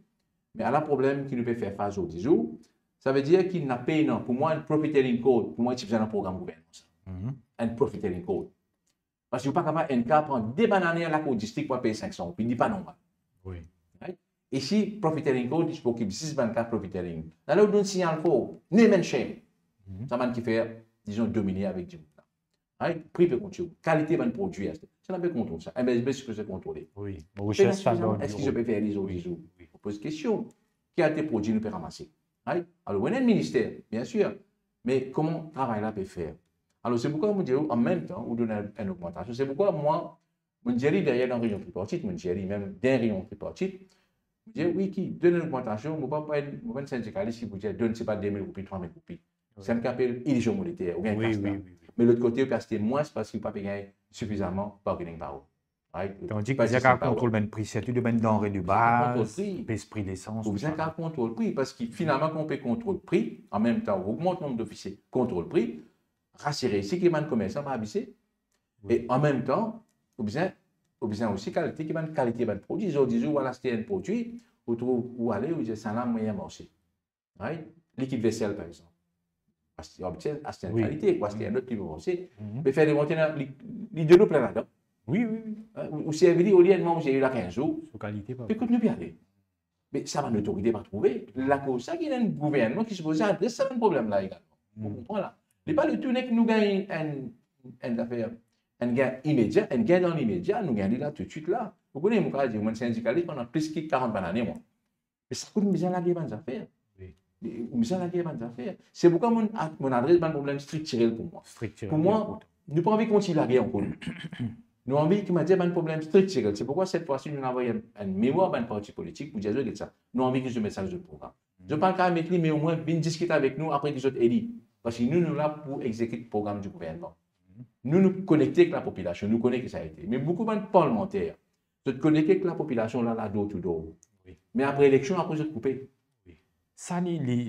Mais à la problème qu'il nous peut faire face aux 10 jours, ça veut dire qu'il n'a pas non. Pour moi, un profiteering code, pour moi, il y a un programme gouvernement. Un profiteering code. Parce que vous n'êtes pas capable de prendre des bananes à la cour district pour payer 500, puis il dit pas non. Oui. Ici, profiteering code, je peux qu'il y ait 624 profiteering. Dans l'autre, on signale faux, name and shame. Ça va qui fait, disons, dominer avec du monde. Prix peut contrôler. Qualité va produire. Ça n'a pas contrôler ça. MSB, c'est que c'est contrôlé. Oui. Est-ce que je peux faire les autres jours? On pose question. Qui a été produit, nous peut ramasser. Alors, on a un ministère, bien sûr. Mais comment le travail là peut faire? Alors, c'est pourquoi, je dis, en même temps, on donne une augmentation. C'est pourquoi, moi, je dis, derrière un rayon tripartite, je dis, même d'un rayon tripartite, je dis, oui, qui donne une augmentation, je ne vais pas être un syndicaliste qui vous dit, donne, c'est pas 2 000 roupies, 3 000 roupies. C'est un appelle illusion monétaire, ou bien Oui, casse oui, oui. Mais l'autre côté, parce que moins, c'est parce qu'il n'a pas gagné suffisamment bargaining power. Right? Tandis que vous avez un contrôle de prix, c'est tout de denrées de base, prix l'essence. Vous avez un contrôle prix, parce que finalement, quand on peut contrôle prix, en même temps, on augmente le nombre d'officiers, contrôle prix, rassurer, si qui man commerçant va abuser. Et en même temps, vous avez aussi qualité, qui man qualité de produit. Ils ont dit, voilà, c'était un produit, vous trouvez où aller, vous dites, ça n'a moyen marché. Right? Liquide vaisselle, par exemple. Parce qu'il y a une qualité, parce qu'il y a un autre niveau marché. Mais faire démonter les deux plein là-dedans. Oui, oui, oui. Ou si elle dit, au lieu de manger eu la 15 jours, sous qualité, pas. écoute, nous bien aller. Mais ça va l'autorité pas trouver. La cause, ça, il y a un gouvernement qui se pose à adresser ce problème-là également. Vous comprenez là? Ce n'est pas le tout que nous gagnons une affaire, un gain immédiat, un gain dans l'immédiat, nous gagnons là tout de suite là. Vous connaissez, mon cas, moi, syndicaliste pendant plus de 40 années, moi. Mais ça coûte une mise en la guerre, affaires. C'est pourquoi mon adresse est un problème structurel pour moi. Pour moi, nous n'avons pas envie de continuer la guerre encore. Nous avons envie qu'il m'a dit un problème structurel. C'est pourquoi cette fois-ci, nous avons une mémoire d'un parti politique pour dire que ça. Nous avons envie que je mette ça dans le programme. Je ne parle pas avec lui, mais au moins, bien discuter avec nous après qu'ils soient élus. Parce que nous sommes là pour exécuter le programme du gouvernement. Nous nous connecter avec la population, nous connaissons que ça a été. Mais beaucoup de parlementaires se connecter avec la population là, dos to dos. Mais après l'élection, après, ils se couper. Ça,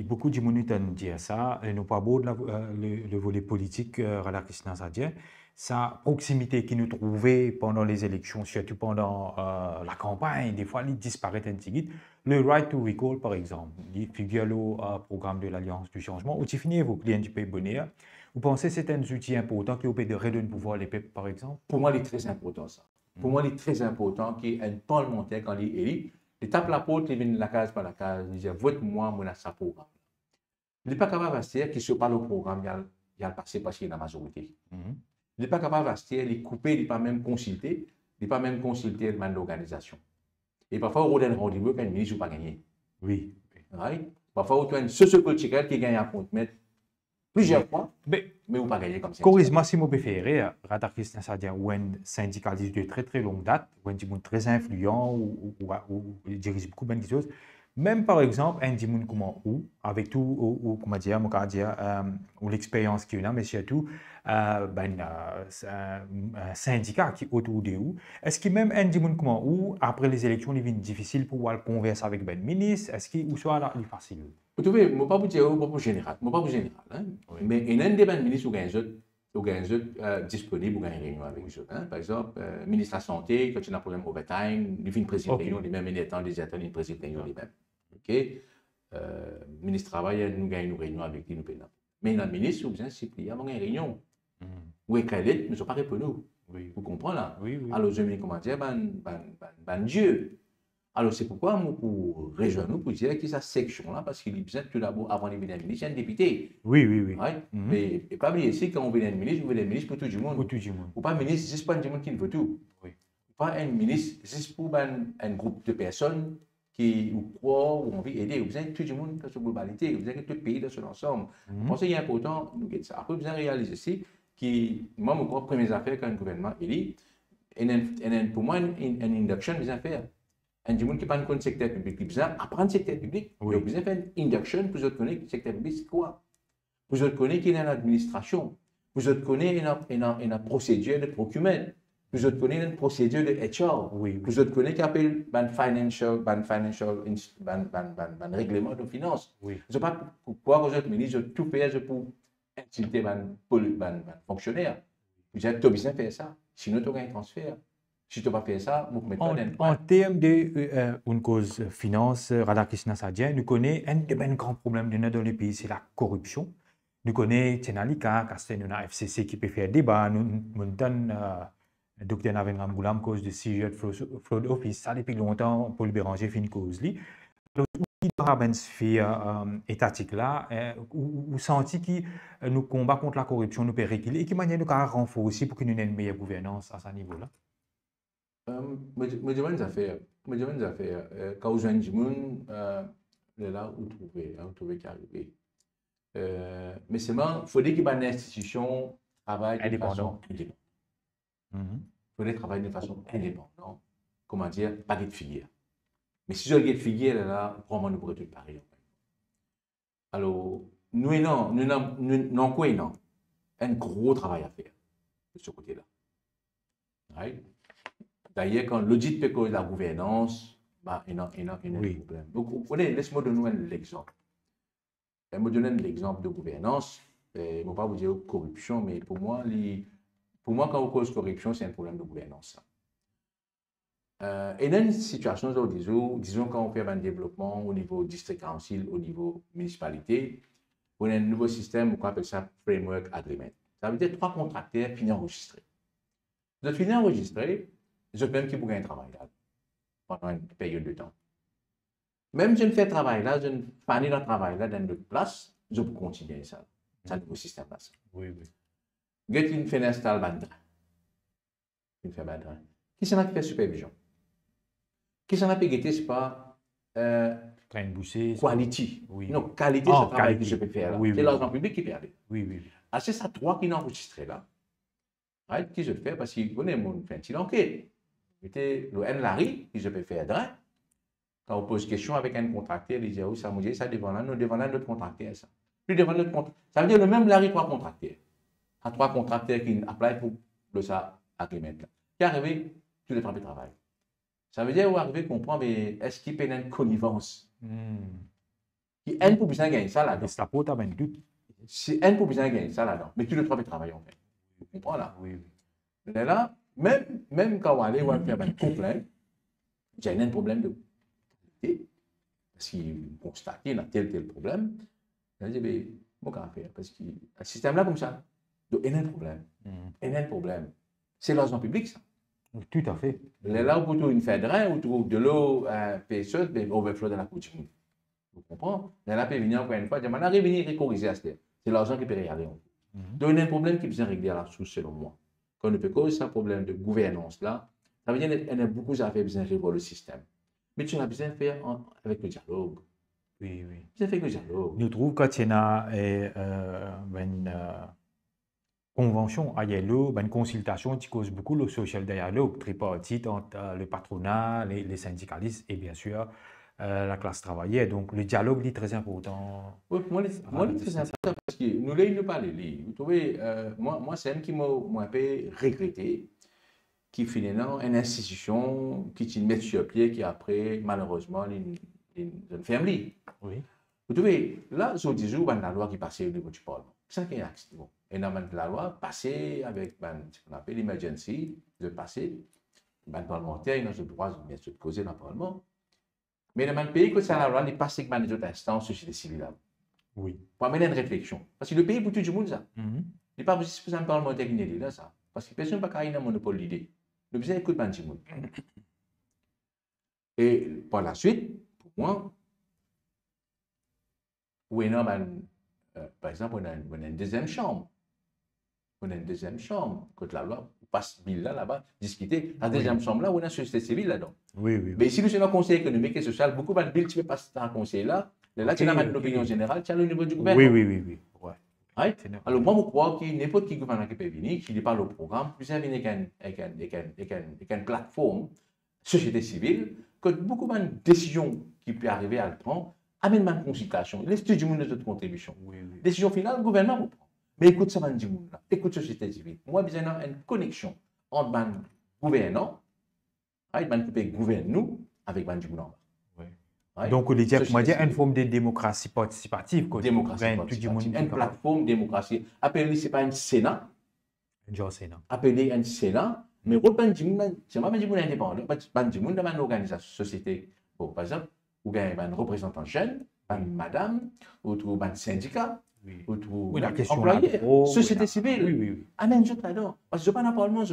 beaucoup de gens disent ça, et non pas beau le volet politique, Radha Krishna Sadien, sa proximité qui nous trouvait pendant les élections, surtout pendant la campagne, des fois, il disparaît un petit peu. Le right to recall, par exemple, il figure au programme de l'Alliance du changement, où tu finis vos clients du pays bonheur. Vous pensez que c'est un outil important qui peut redonner le pouvoir les peuples, par exemple? Pour moi, il est très important, ça. Pour moi, il est très important qu'il y ait un parlementaire quand il est élu. Il tape la porte, il vient de la case par la case, il dit vote-moi, moi, ça programme. Il n'est pas capable de dire qu'il se parle au programme, il a passé parce qu'il est dans la majorité. Il n'est pas capable de dire, il est coupé, il n'est pas même consulté, il n'est pas même consulté de l'organisation. Et parfois, on a un rendez-vous quand le ministre n'a pas gagné. Oui. Right? Parfois, on a une socioculturelle qui gagne à compte mettre plusieurs fois, mais on n'a pas gagné comme ça. Corrige-moi si je préfère, Radha Krishna Sadien, ou un syndicaliste de très très longue date, ou un monde très influent, ou dirige beaucoup de choses. Même par exemple, un monde comme ou, avec tout, ou comment dire, ou l'expérience qu'il a, mais surtout, un syndicat qui est autour de vous. Est-ce que même un monde comme ou, après les élections, il est difficile pour pouvoir converser avec le ministre? Est-ce qu'il soit là, il est facile? Vous savez, je ne vais pas vous dire, je ne vais pas vous général. Hein? Oui. Mais il y a un débat de ministre qui est disponible pour une réunion avec eux. Hein? Par exemple, le ministre de la Santé, quand il y a un problème overtime, il fait une présidente de réunion, lui-même, il est temps des attentes, une présidente de réunion lui-même. OK? Le ministre du Travail, nous gagnons une réunion avec lui, nous payons. Mais le ministre, vous avez Cyprien, il y a une réunion. Où est qu'elle est, mais ils n'ont pas répondu. Oui. Vous comprenez là? Oui. Alors, je me dis, comment dire, ben Dieu. Alors, c'est pourquoi, moi, pour rejoindre nous, pour dire qu'il y a cette section-là, parce qu'il y a tout d'abord, avant de venir ministre, il y a un député. Oui. Right? Mais pas oublier ici, quand on veut un ministre, on veut un ministre pour tout le monde. Pour tout le monde. Ou pas un ministre, juste pas un monde qui veut tout. Oui. Pas un ministre, juste pour un groupe de personnes qui ou croient ou ont envie d'aider. Vous avez tout le monde dans sa globalité, vous avez tout le pays dans son ensemble. Je pense qu'il est important, nous guetter ça. Après, vous avez réalisé ici, que moi, mon propre première affaire quand le gouvernement est dit, pour moi, une induction des affaires. Un du monde qui parle de secteur public, il besoin apprendre le secteur public. Oui. Donc, vous avez fait une induction pour vous connaître le secteur public, c'est quoi? Pour vous connaître qu'il y a une administration. Pour vous connaître une procédure de procurement. Pour vous connaître une procédure de HR. Oui. Pour vous connaître qu'il appelle un règlement de finances. Oui. Je ne sais pas pourquoi vous êtes ministre, tout faire pour insulter un fonctionnaire. Vous avez tout besoin de faire ça. Sinon, tu as un transfert. Si tu ne vas pas faire ça, vous ne mettez pas en termes d'une cause finance, Radha Krishna Sadien, nous connaissons un grand problème dans les pays, c'est la corruption. Nous connaissons Tchenalika, nous avons FCC qui peut faire débat, nous avons Dr. Navin Ramgoulam, cause de CGE Fraud Office, ça depuis longtemps, Paul Béranger fait une cause. Alors, il y a une sphère étatique là, où senti que nous combat contre la corruption, nous peut reculer, et qui manière nous renforcer aussi pour que nous ayons une meilleure gouvernance à ce niveau-là. Je demande des affaires. Quand vous avez du monde, là où trouver qui arrive. Mais seulement, il faut dire qu'il y a une institution travailler de Indépendant. façon indépendante. Mhm. Il faudrait travailler de façon indépendante. Comment dire, pas de filière. Mais si je regarde filière, là, vraiment, nous pourrions tout pareil. Alors, nous quoi, non, un gros travail à faire de ce côté-là. Right? D'ailleurs, quand l'audit peut causer la gouvernance, bah, il y a un Oui. problème. Donc, vous voyez, laisse-moi donner l'exemple. Je vais me donner l'exemple de gouvernance. Je ne vais pas vous dire corruption, mais pour moi, quand on cause corruption, c'est un problème de gouvernance. Et dans une situation, disons quand on fait un développement au niveau district council, au niveau municipalité, on a un nouveau système, on appelle ça Framework Agreement. Ça veut dire 3 contracteurs finis enregistrés. Vous êtes finis enregistrés, vous êtes même qui pourraient un travail là, pendant une période de temps. Même si je ne fais travail là, je ne fais dans le travail là, dans notre place, je peux continuer ça. C'est un nouveau système là. Oui, oui. Quand il fait installer un drain, il fait un drain. Qui s'en a fait supervision? Qui s'en a fait guetter, c'est pas Train de boucher. quality. Oui. Non, qualité, c'est le travail que qualité. je peux faire là. Oui, C'est oui, l'argent public qui perd. oui, oui. Ah, c'est ça, 3 qui n'ont enregistré là. Right? Qui je le fais parce qu'il connaît mon fait enquête. C'était le N. Larry qui je peux faire drain. Quand on pose question avec un contracteur, il dit, oh, ça me dit, ça devant là, nous devant là, notre contracteur, ça. Plus devant notre contracteur. Ça veut dire le même Larry, 3 contracteurs. À 3 contracteurs qui appellent pour le ça agreement là. Qui est arrivé, tout le travail. Ça veut dire, vous arrivez à comprendre, mais est-ce qu'il peut y avoir une connivence? Qui un pour besoin de gagner ça là-dedans. C'est la peau, t'as un doute. C'est un pour besoin de gagner ça là-dedans. Mais tout le travail travaille en fait. Vous comprenez là? Oui, oui. Mais là, même quand on allait faire un complaint, j'ai un problème de qualité. Parce qu'il constate qu'il y a tel problème. Il dit, mais comment on va faire? Parce que le système là comme ça, donc il y a un problème. Il y a un problème. C'est l'argent public ça. Tout à fait. Là où vous trouvez une fédération, vous trouvez de l'eau paisseuse, mais overflow dans la couche. Vous comprenez? Mais là, peut venir encore une fois, dire, on arrive à venir corriger à ce c'est l'argent qui peut y aller. Donc, il y a un problème qui vient régler à la source, selon moi. Quand on peut causer un problème de gouvernance là, ça veut dire qu'il y a beaucoup à faire besoin de résoudre le système. Mais tu as besoin de faire avec le dialogue. Oui, oui. Tu as fait le dialogue. Nous trouvons que tu as une convention à Yellow, une consultation qui cause beaucoup le social dialogue tripartite entre le patronat, les syndicalistes et bien sûr la classe travaillère. Donc le dialogue est très important. Oui, moi, c'est très important parce que nous ne pas les. Vous trouvez, moi, c'est un qui m'a un peu regretté, qui finalement une institution qui est mise sur pied, qui après, malheureusement, une ferme. Oui. Vous trouvez, là, je dis, il y a la loi qui passait au niveau du Parlement. C'est ça qui est accident. Et dans la loi, passée avec ce qu'on appelle l'emergency, de passer, le parlementaire, il a le droit bien sûr de causer dans le Parlement. Mais dans le pays, que ça la loi, il passe avec les autres instances, société civile. Oui. Pour amener une réflexion. Parce que le pays, pour tout le monde, ça. Il n'est pas possible que un parlementaire qui n'est là, ça. Parce que personne n'a pas un monopole d'idée. Le besoin écoute pas tout le monde. Et par la suite, pour moi, par exemple, on a une deuxième chambre. On a une deuxième chambre. Quand la loi passe bill là-bas, discuter. La deuxième chambre là, on a une société civile là-dedans. Oui, oui. Mais ici, nous sommes dans le conseil économique et social. Beaucoup de billes, tu peux passer dans le conseil là. Là, tu as une opinion générale, tu as le niveau du gouvernement. Oui, oui, oui. Ouais. Right? Alors, moi, je crois que n'importe qui gouvernement qui peut venir, qui n'est pas le programme, plus venir avec une plateforme, société civile, que beaucoup de décisions qui peuvent arriver à le prendre, amène ma consultation, laisse tout le monde de contribution. Oui, oui. Décision finale, le gouvernement vous prend. Mais écoute ça, du monde là. Écoute société civile. Moi, j'ai une connexion entre le gouvernant, right, qui peut gouverner nous, avec le monde en bas. Right? Donc, on dit une forme de démocratie participative. Démocratie participative. Une plateforme démocratie. Appelez, ce n'est pas un Sénat. Un Sénat. Appelez un Sénat. Mais ce n'est pas un indépendant. C'est une organisation, société. Bon, par exemple, ou bien un représentant jeune, une madame, ou un syndicat, ou la question employé, société civile. Oui, oui, oui. Amène je t'adore. Parce que je ne pas dans le Parlement.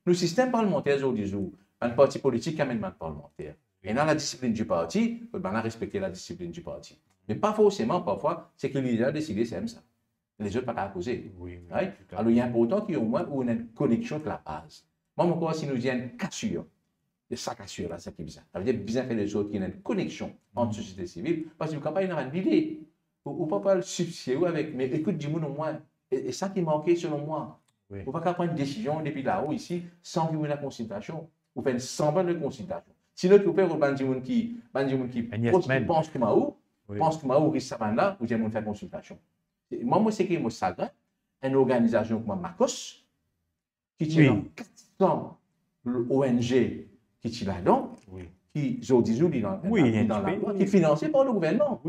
Le système parlementaire, je dis, un parti politique qui amène un parlementaire. Et dans la discipline du parti, on a respecté la discipline du parti. Mais pas forcément, parfois, c'est que le leader a décidé, c'est ça. Les autres, pas qu'à causer. Oui, right? Alors, il est important qu'il y ait au moins une connexion de la base. Moi, mon corps, si nous disons une cassure, c'est ça cassure là, ça qui est bizarre. Ça veut dire bien faire les autres, qu'il y ait une connexion entre société civile, parce que quand il y a une idée, ou pas le substituer avec, mais écoute, dis-moi au moins, et ça qui manquait selon moi. Oui. On ne peut pas prendre une décision depuis là-haut, ici, sans qu'il y ait une consultation. Vous faites semblant de consultation. Sinon, vous faites un qui pense que Maou, pense que Maou risque ça là, vous allez faire consultation. Moi, c'est que moi, ça, une organisation comme Marcos, qui tient 400 ONG qui tient là-dedans, qui, je dis, dans la loi, qui est financée par le gouvernement.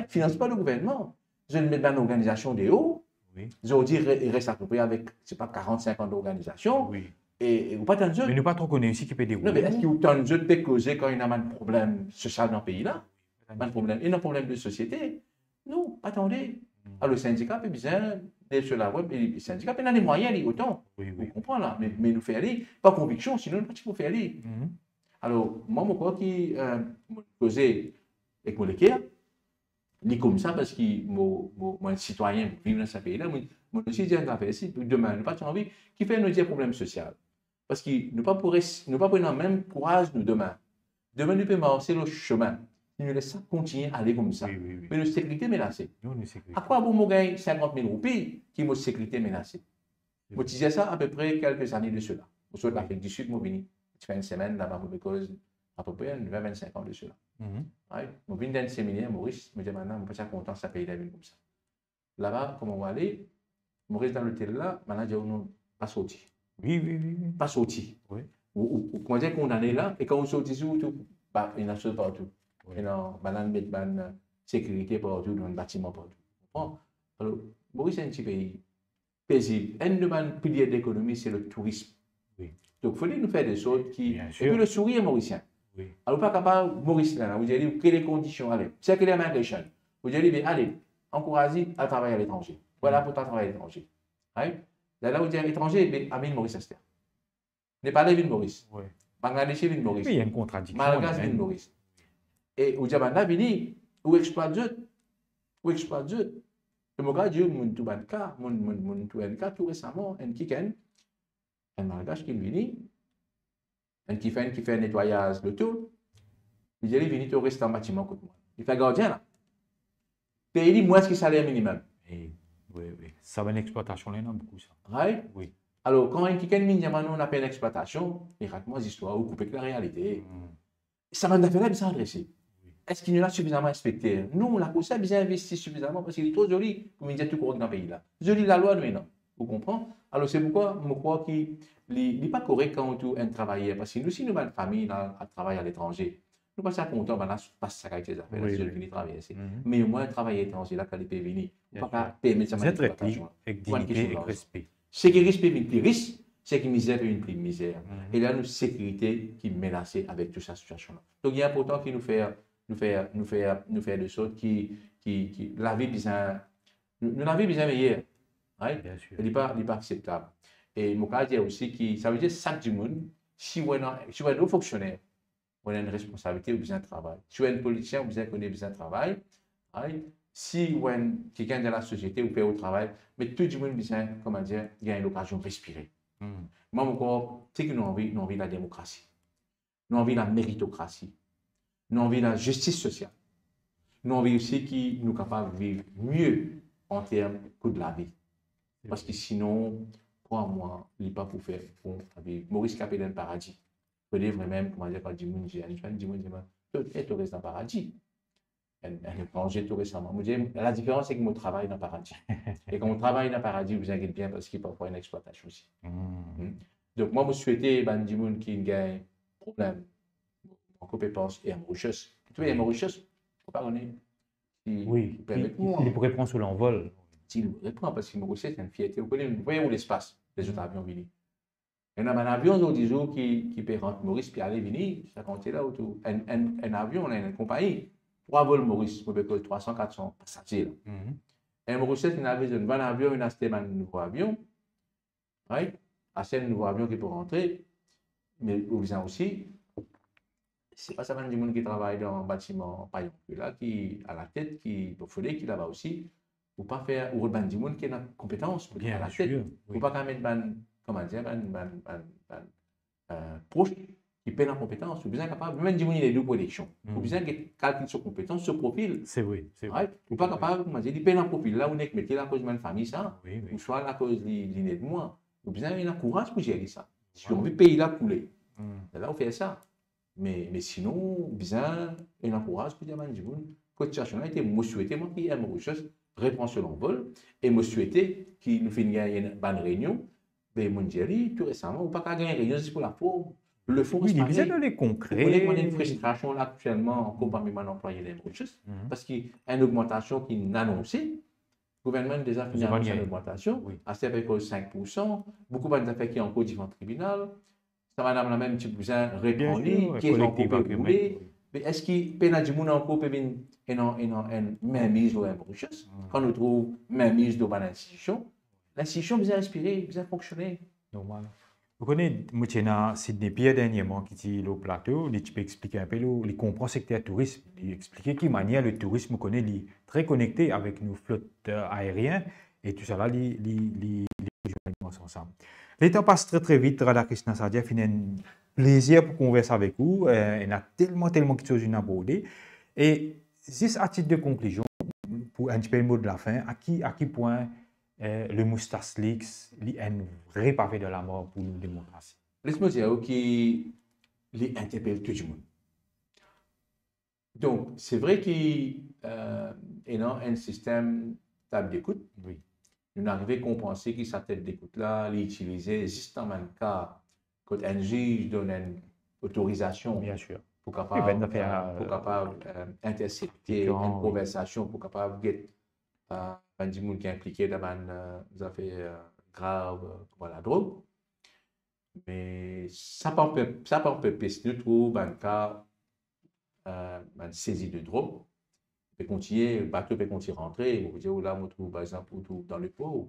Financée par le gouvernement. Je vais mettre dans l'organisation des hauts. Je dis, il reste à peu près avec, je sais pas, 40-50 organisations. Et vous pas tant de mais nous pas trop connaître ici qui peut dérouler. Non, mais est-ce que vous tant de peut causer quand il y a un problème social dans le pays-là? Pas de problème. Il y a un problème de société. Non, attendez. Alors, le syndicat peut bien d'être sur la web, et le syndicat peut avoir des moyens, il autant. Vous comprenez là? Mais nous faire aller, pas conviction, sinon nous ne pouvons pas faire aller. Alors, moi, je crois qu'il causé avec mon équipe, il est comme ça parce que moi, un citoyen vivant dans ce pays-là, moi aussi, j'ai un affaire ici, demain, nous pas envie, qui fait nos problèmes sociaux. Parce que nous ne pouvons pas prendre le même courage nous demain. Demain, nous pouvons marcher le chemin. Nous laissons continuer à aller comme ça. Mais notre sécurité est menacée. À quoi bon moi gagner 50 000 roupies qui est notre sécurité menacée? Je disais ça à peu près quelques années de cela. Au sud de l'Afrique du Sud, je suis venu. Je fais une semaine là-bas pour cause à peu près 20-25 ans de cela. Je viens d'un séminaire, Maurice, je me dis maintenant, je ne suis pas content de ce pays-là comme ça. Là-bas, comment on va aller? Maurice dans l'hôtel là, maintenant, je dis pas sorti. Pas sorti. Ou comment dire qu'on en est là, et quand on sort d'ici, il y a chose partout. Il y a une sécurité partout, dans le bâtiment partout. Alors, Maurice est un petit pays paisible. Un de piliers d'économie, c'est le tourisme. Donc, il faut nous faire des choses qui. Et puis le sourire mauricien. Alors, pas capable, Maurice, là, vous allez créer les conditions, allez, c'est que les migration. Vous allez, allez, encouragez à travailler à l'étranger. Voilà pour travailler à l'étranger. Là, vous dites à l'étranger, à ville Maurice Esther. Népalais, ville Maurice. Bangladesh, ville Maurice. Oui, il y a une contradiction. Malagasy, ville Maurice. Et vous dites, là, vous exploitez, vous exploitez. Et moi, je dis, tout récemment, un Malgache qui vient, qui fait un nettoyage de tout, il est venu au restaurant bâtiment côté moi. Il fait gardien là. Paye moins que salaire minimum. Oui. Ça va une exploitation là, non, beaucoup ça. Oui. Alors, quand quelqu'un on appelle une exploitation, il raconte des histoires ou couper avec la réalité. Ça m'a fait là bien s'adresser. Est-ce qu'il y en a suffisamment inspecté? Nous, la Cour a bien investi suffisamment parce qu'il est trop joli pour me dire tout correct dans le pays là. Joli la loi, nous, non. Vous comprenez? Alors, c'est pourquoi je crois qu'il n'est pas correct quand on est un travailleur. Parce que nous, si nous avons une famille à travailler à l'étranger, nous ne sommes pas contents, on passe ça avec les affaires, je vais travailler ici. Mais au moins, travailler à l'étranger, là, quand il peut venir, on ne peut pas permettre ça. Vous êtes traité avec dignité et respect. Ce qui risque une plus risque, c'est que misère une plus misère. Et là, nous, sécurité qui est menacée avec toute cette situation-là. Donc, il est important qu'il nous fasse des choses qui la vie bien, la vie bien meilleure. Bien sûr. Il n'est pas acceptable. Et mon cas dit aussi que ça veut dire chaque du monde, si on est un fonctionnaire, on a une responsabilité ou besoin de travail. Si on est un politicien, on a besoin de travail. Si on est quelqu'un de la société, on peut au travail, mais tout le monde besoin, comment dire, il y a l'occasion de respirer. Moi, encore, c'est que nous avons envie de la démocratie. Nous avons envie de la méritocratie. Nous avons envie de la justice sociale. Nous avons envie aussi que nous sommes capables de vivre mieux en termes de la vie. Parce que sinon, pour moi, il n'est pas pour faire bon vivre. Maurice Capé dans le paradis. Je peux dire vraiment, comment dire, quand Dimon dit, tu restes dans le paradis. Un étranger tout récemment. La différence, c'est que je travaille dans le paradis. Et quand on travaille dans le paradis, vous inquiétez bien parce qu'il y a parfois une exploitation aussi. Donc, moi, je souhaitais que Dimon qui gagne problème en compétence et en richesse. Tu vois, il y a une richesse, il ne faut pas donner. Oui, il pourrait prendre sous l'envol. Il répond parce que Maurice c'est une fierté. Vous voyez où l'espace, les autres avions viennent. Il y a un avion d'autres jours qui peut rentrer Maurice puis aller venir, ça compte là autour. Un avion, on a une compagnie, 3 vols Maurice, on peut 300-400 passagers. Et Maurice, il avait un bon avion, il a acheté un nouveau avion. Acheté un nouveau avion qui peut rentrer, mais vous avez aussi, c'est pas seulement du monde qui travaille dans un bâtiment paillon, là, qui à la tête, qui faudrait qu'il là-bas aussi. Ou pas faire, ou du monde qui a une compétence pour bien la sûr, tête. Ou pas mettre comment dire, proche qui paient la compétence, ou bien capable, même diminuer les deux élections, ou Mm. bien calculer sur compétence, sur profil. C'est vrai, c'est vrai. Right? Ou pas capable, comment dire, il paye dans profil là, on est mettre la cause de ma famille, ça, Oui, ou oui. soit la cause de l'inné de moi, ou bien il a courage pour gérer ça. Si on Voilà. veut payer la couler, Mm. là, on fait ça. Mais sinon, bien, il a courage pour dire, man, que situation là, était, moi, souhaité, moi, qui aime Mauritius, répond sur l'envol, et moi, souhaité, qu'il nous fait une bonne réunion, mais mon Jerry, tout récemment, ou pas qu'à gagner une réunion, c'est pour la forme. Le fond Oui, reste il vient pareil. dans les Vous connaissez qu'on a une concrets. frustration là actuellement encore parmi mes employés des Mauritius, Mhm. parce qu'il y a une augmentation qui est annoncée. Le gouvernement a déjà fini Ils ont pas d'annoncer une gagné. augmentation, Oui. à 5%. Beaucoup d'affaires qui sont encore devant le tribunal. Ça, madame, la même petit cousin Bien répond, sûr, qui est encore collective peut agreement. rouler. Oui. Mais est-ce qu'il peut y avoir encore une mainmise sur les Mauritius? Quand nous trouvons mainmise dans l'institution, vous respirer, vous fonctionner. Normal. Vous connaissez, moi, j'ai Sydney Pierre dernièrement qui dit le plateau, il peut expliquer un peu, il comprend le secteur tourisme, il explique qui manière le tourisme connaît, il est très connecté avec nos flottes aériennes et tout ça là, il joue ensemble. Le temps passe très très vite, Radha Krishna Sadia, il a un plaisir pour converser avec vous, il a tellement de choses à aborder. Et juste à titre de conclusion, pour un petit peu le mot de la fin, à qui point le Moustache Leaks est un vrai pavé de la mort pour la démocratie. Laisse-moi dire qui les interpelle tout le monde. Donc, c'est vrai qu'il y a un système table d'écoute. Oui. Nous arrivons à compenser que cette table d'écoute-là, l'utiliser juste dans le cas quand un juge donne une autorisation Bien sûr. pour Et ben, capable, intercepter une conversation, pour capable de un des gens qui est impliqué dans une affaire grave, comme la drogue. Mais ça peut empêcher nous trouver un cas une saisie de drogue. Peut continuer, le bateau peut continuer à rentrer. Vous dire, là, on trouve, par exemple, dans le port.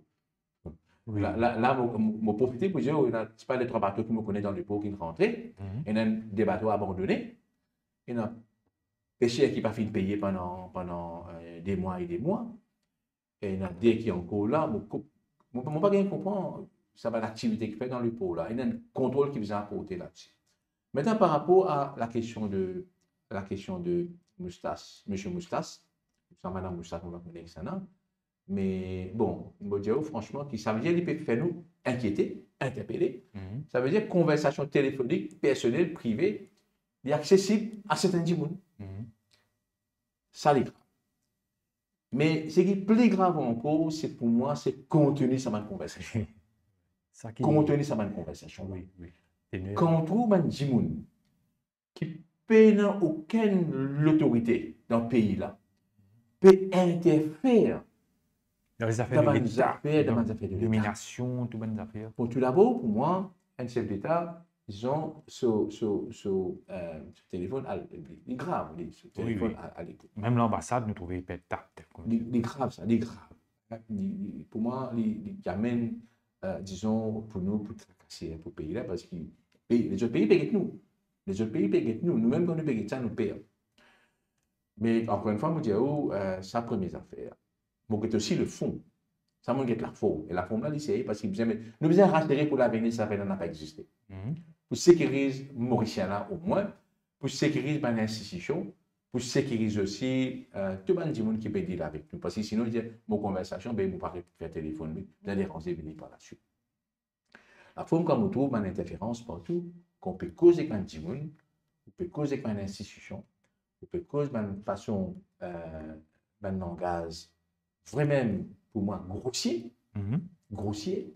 Oui. Là, je profite pour dire, c'est pas les 3 bateaux qui me connaissent dans le port qui sont rentrés. Il y a des bateaux abandonnés. Il y a des pêcheurs qui n'ont pas fini de payer pendant des mois et des mois. Et il y en a des qui sont encore là. Je ne peux pas bien comprendre ça va l'activité qui fait dans le port là. Il y a un contrôle qui vous a apporté là-dessus. Maintenant, par rapport à la question de Moustache, M. Moustache, ça, Mme Moustache, on va connaître ça, non? Mais bon, je dire franchement, ça veut dire qu'il peut faire nous inquiéter, interpeller. Ça veut dire conversation téléphonique, personnelle, privée, est accessible à certains gens. Ça, c'est grave. Mais ce qui est plus grave encore, c'est pour moi, c'est contenir sa conversation. Contenir sa conversation. Oui, oui. Quand on trouve un gens qui n'a aucune autorité dans le pays là, peut interférer dans les affaires de l'État, dans les affaires de l'illumination, tout bonnes affaires. Pour tout d'abord, pour moi, un chef d'État, ils ont ce téléphone, il est grave, ce téléphone à l'écoute. Même l'ambassade nous trouvait pétate. Il est grave, ça, il est grave. Pour moi, il amène, disons, pour nous, pour tracasser pour le pays là, parce que les autres pays payent nous. Les autres pays payent nous. Nous-mêmes, quand nous payons ça, nous payons. Mais encore une fois, je dis, ça, première affaire. Mais aussi le fond. Ça, je la forme. Et la forme, là, c'est parce que nous besoin rassurer pour l'avenir, ça n'a pas existé. Pour sécuriser Mauricien, là, au moins, pour sécuriser l'institution, pour sécuriser aussi tout le monde qui peut dire avec nous. Parce que sinon, je dis, mon conversation, ben, je ne peux pas faire téléphone, je vais déranger par la suite. La forme, quand on trouve une interférence partout, qu'on peut causer avec un monde, on peut causer avec une institution, on peut causer d'une façon, d'un langage vraiment, pour moi, grossier. Grossier.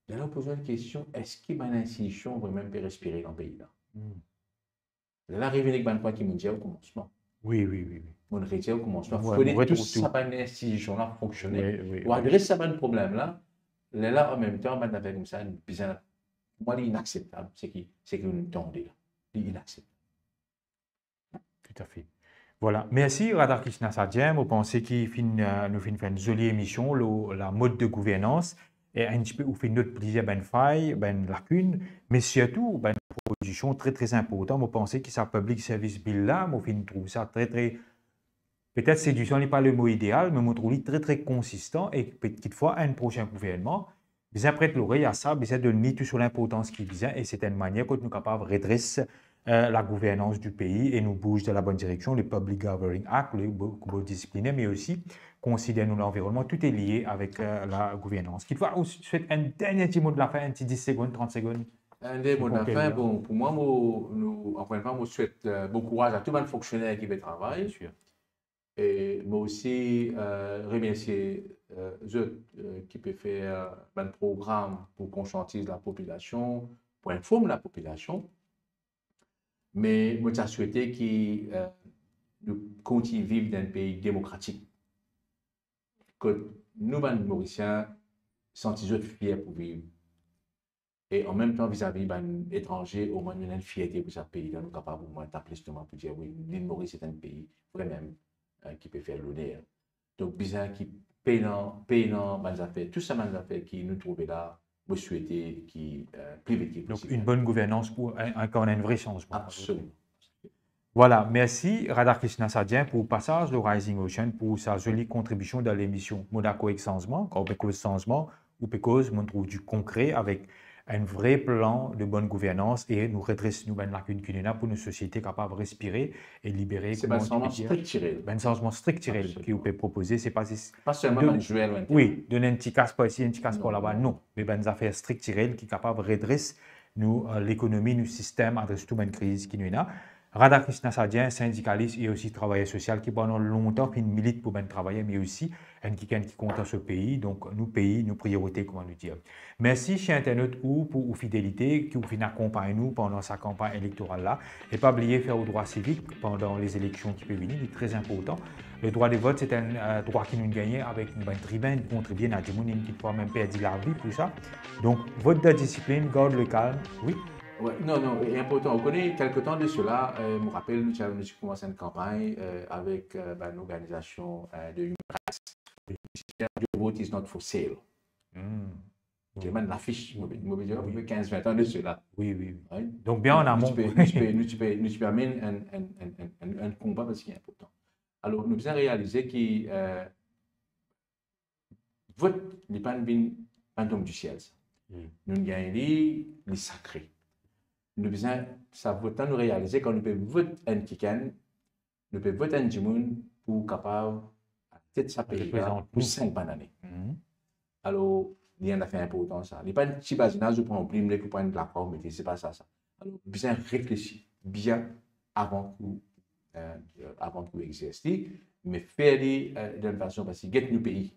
Et là, on pose une question, est-ce qu'il y a une institution vraiment peut respirer dans le pays là? Là, arrive avec un point qui me dit au commencement. Oui, oui, oui. On retient au commencement. Il faut tout ça, une institution là fonctionner. Ou adresser ça, un problème là. Là, en même temps, on a comme ça, pour moi, c'est inacceptable. C'est que nous tendez là. C'est inacceptable. Tout à fait. Voilà. Merci, Radha Krishna Sadjem. Vous pensez qu'il nous fait une jolie émission, la mode de gouvernance, et un petit peu, vous fait notre plaisir, ben faille, ben lacune, mais surtout, ben proposition très, très importante. Vous pensez que ça public service bill là, vous trouve ça très, très, peut-être séduisant n'est pas le mot idéal, mais vous trouve très, très consistant et peut-être fois, un prochain gouvernement, bien prête l'oreille à ça, bien de nier tout sur l'importance qui vient, et c'est une manière que nous sommes capables de redresser la gouvernance du pays et nous bouge dans la bonne direction. Le Public Governing Act, le beaucoup discipliné, mais aussi considère nous l'environnement. Tout est lié avec la gouvernance. Qu'il faut aussi souhaiter un dernier petit mot de la fin, un petit 10 secondes, 30 secondes. Un des mots de la fin, bon, pour moi, encore une fois, je souhaite bon courage à tous les fonctionnaires qui travaillent. Et moi aussi, remercier eux qui peuvent faire un programme pour conscientiser la population, pour informer la population. Mais moi, j'ai souhaité que nous continuions à vivre dans un pays démocratique. Que nous, les Mauriciens, sentons fiers pour vivre. Et en même temps, vis-à-vis des étrangers, au moins, nous avons une fierté pour ce pays. Nous sommes capables d'appeler justement pour dire oui, l'île Maurice est un pays vraiment qui peut faire l'honneur. Donc, bizarre qui payant les affaires, tout ça, les affaires qui nous trouvent là, vous souhaitez qui plus vite. Donc, une bonne gouvernance pour qu'on ait un vrai changement. Absolument. Voilà, merci Radhakrishna Sadien pour le passage de Rising Ocean, pour sa jolie contribution dans l'émission Monaco Changement, quand on peut cause changement, ou parce qu'on trouve du concret avec un vrai plan de bonne gouvernance et nous redresse nous une lacune pour une société capable de respirer et libérer. C'est un changement structurel. Un changement structurel qui vous peut proposer, c'est pas seulement manuel. Oui, donner un petit casse par ici, un petit casse par là-bas, non. Mais des affaires structurelles qui sont capables de redresser nous l'économie, nous système, adresse toute une crise qui nous est là. Radhakrishna Sadien, syndicaliste et aussi travailleur social qui pendant longtemps milite pour bien travailler, mais aussi qui compte dans ce pays. Donc, nous pays, nos priorités, comment nous dire. Merci, chers internautes, pour vos fidélité, qui vous accompagnent nous pendant sa campagne électorale là. Et pas oublier faire au droit civique pendant les élections qui peuvent venir, c'est très important. Le droit de vote, c'est un droit qui nous gagne avec une tribune, contribuer à des gens qui pourraient même perdre la vie pour ça. Donc, vote de discipline, garde le calme, oui. Ouais, non, c'est important. On connaît quelque temps de cela. Je me rappelle, nous avons commencé une campagne avec une organisation de human rights. The vote is not for sale. J'ai même l'affiche, je me dis, 15-20 ans de cela. Oui. Donc, bien en amont. Nous peux amener un combat parce qu'il est important. Alors, nous avons réalisé que vote n'est pas un don du ciel. Nous gagnons les sacrés. Nous avons réalisé qu'on peut voter un Kikan, nous pouvons voter un Jimoun pour capable peut-être ça paye pour 5 années. Alors, il y a un affaire important ça. Il n'y a pas un petit basinage pour un prime pour prendre de l'accord, mais ce n'est pas ça. Alors, bien réfléchir bien avant que existe, mais faire d'une façon parce que get nous pays.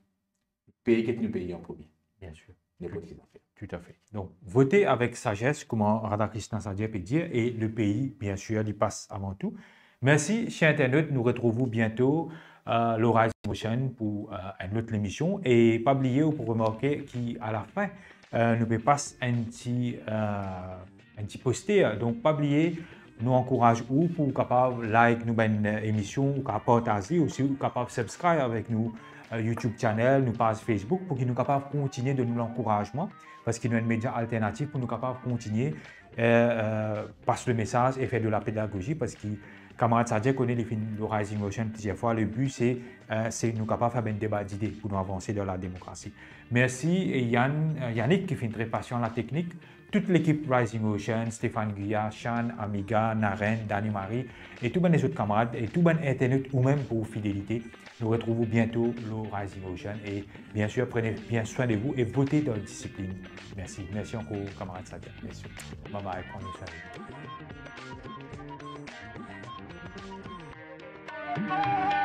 Get nous pays en premier. Bien sûr. Les politiques d'affaires. Tout à fait. Donc, voter avec sagesse, comme Radhakrishna Sadien peut dire, et le pays, bien sûr, il passe avant tout. Merci, chers internautes. Nous retrouvons bientôt l'Horizon Motion pour une autre émission. Et pas oublier ou pour remarquer qu'à la fin, nous pouvons passer un petit poster. Donc, pas oublier, nous encourage ou pour capable like nous une émission, ou capable partager aussi, ou capable subscribe avec nous. YouTube channel, nous page Facebook pour qu'ils nous capables de continuer de nous l'encouragement parce qu'il y a un média alternatif pour nous capables de continuer passer le message et faire de la pédagogie parce que camarade Sadien connaît les films de Rising Ocean plusieurs fois. Le but c'est nous capables de faire un débat d'idées pour nous avancer dans la démocratie. Merci Yannick qui fait très patient la technique. Toute l'équipe Rising Ocean, Stéphane Guya, Chan, Amiga, Naren, Dani Marie et tous les autres camarades et tous les Internet ou même pour fidélité. Nous retrouvons bientôt le Rising Ocean et bien sûr prenez bien soin de vous et votez dans la discipline. Merci. Merci encore camarade Sadien. Merci. Bye bye. Prenez soin de vous.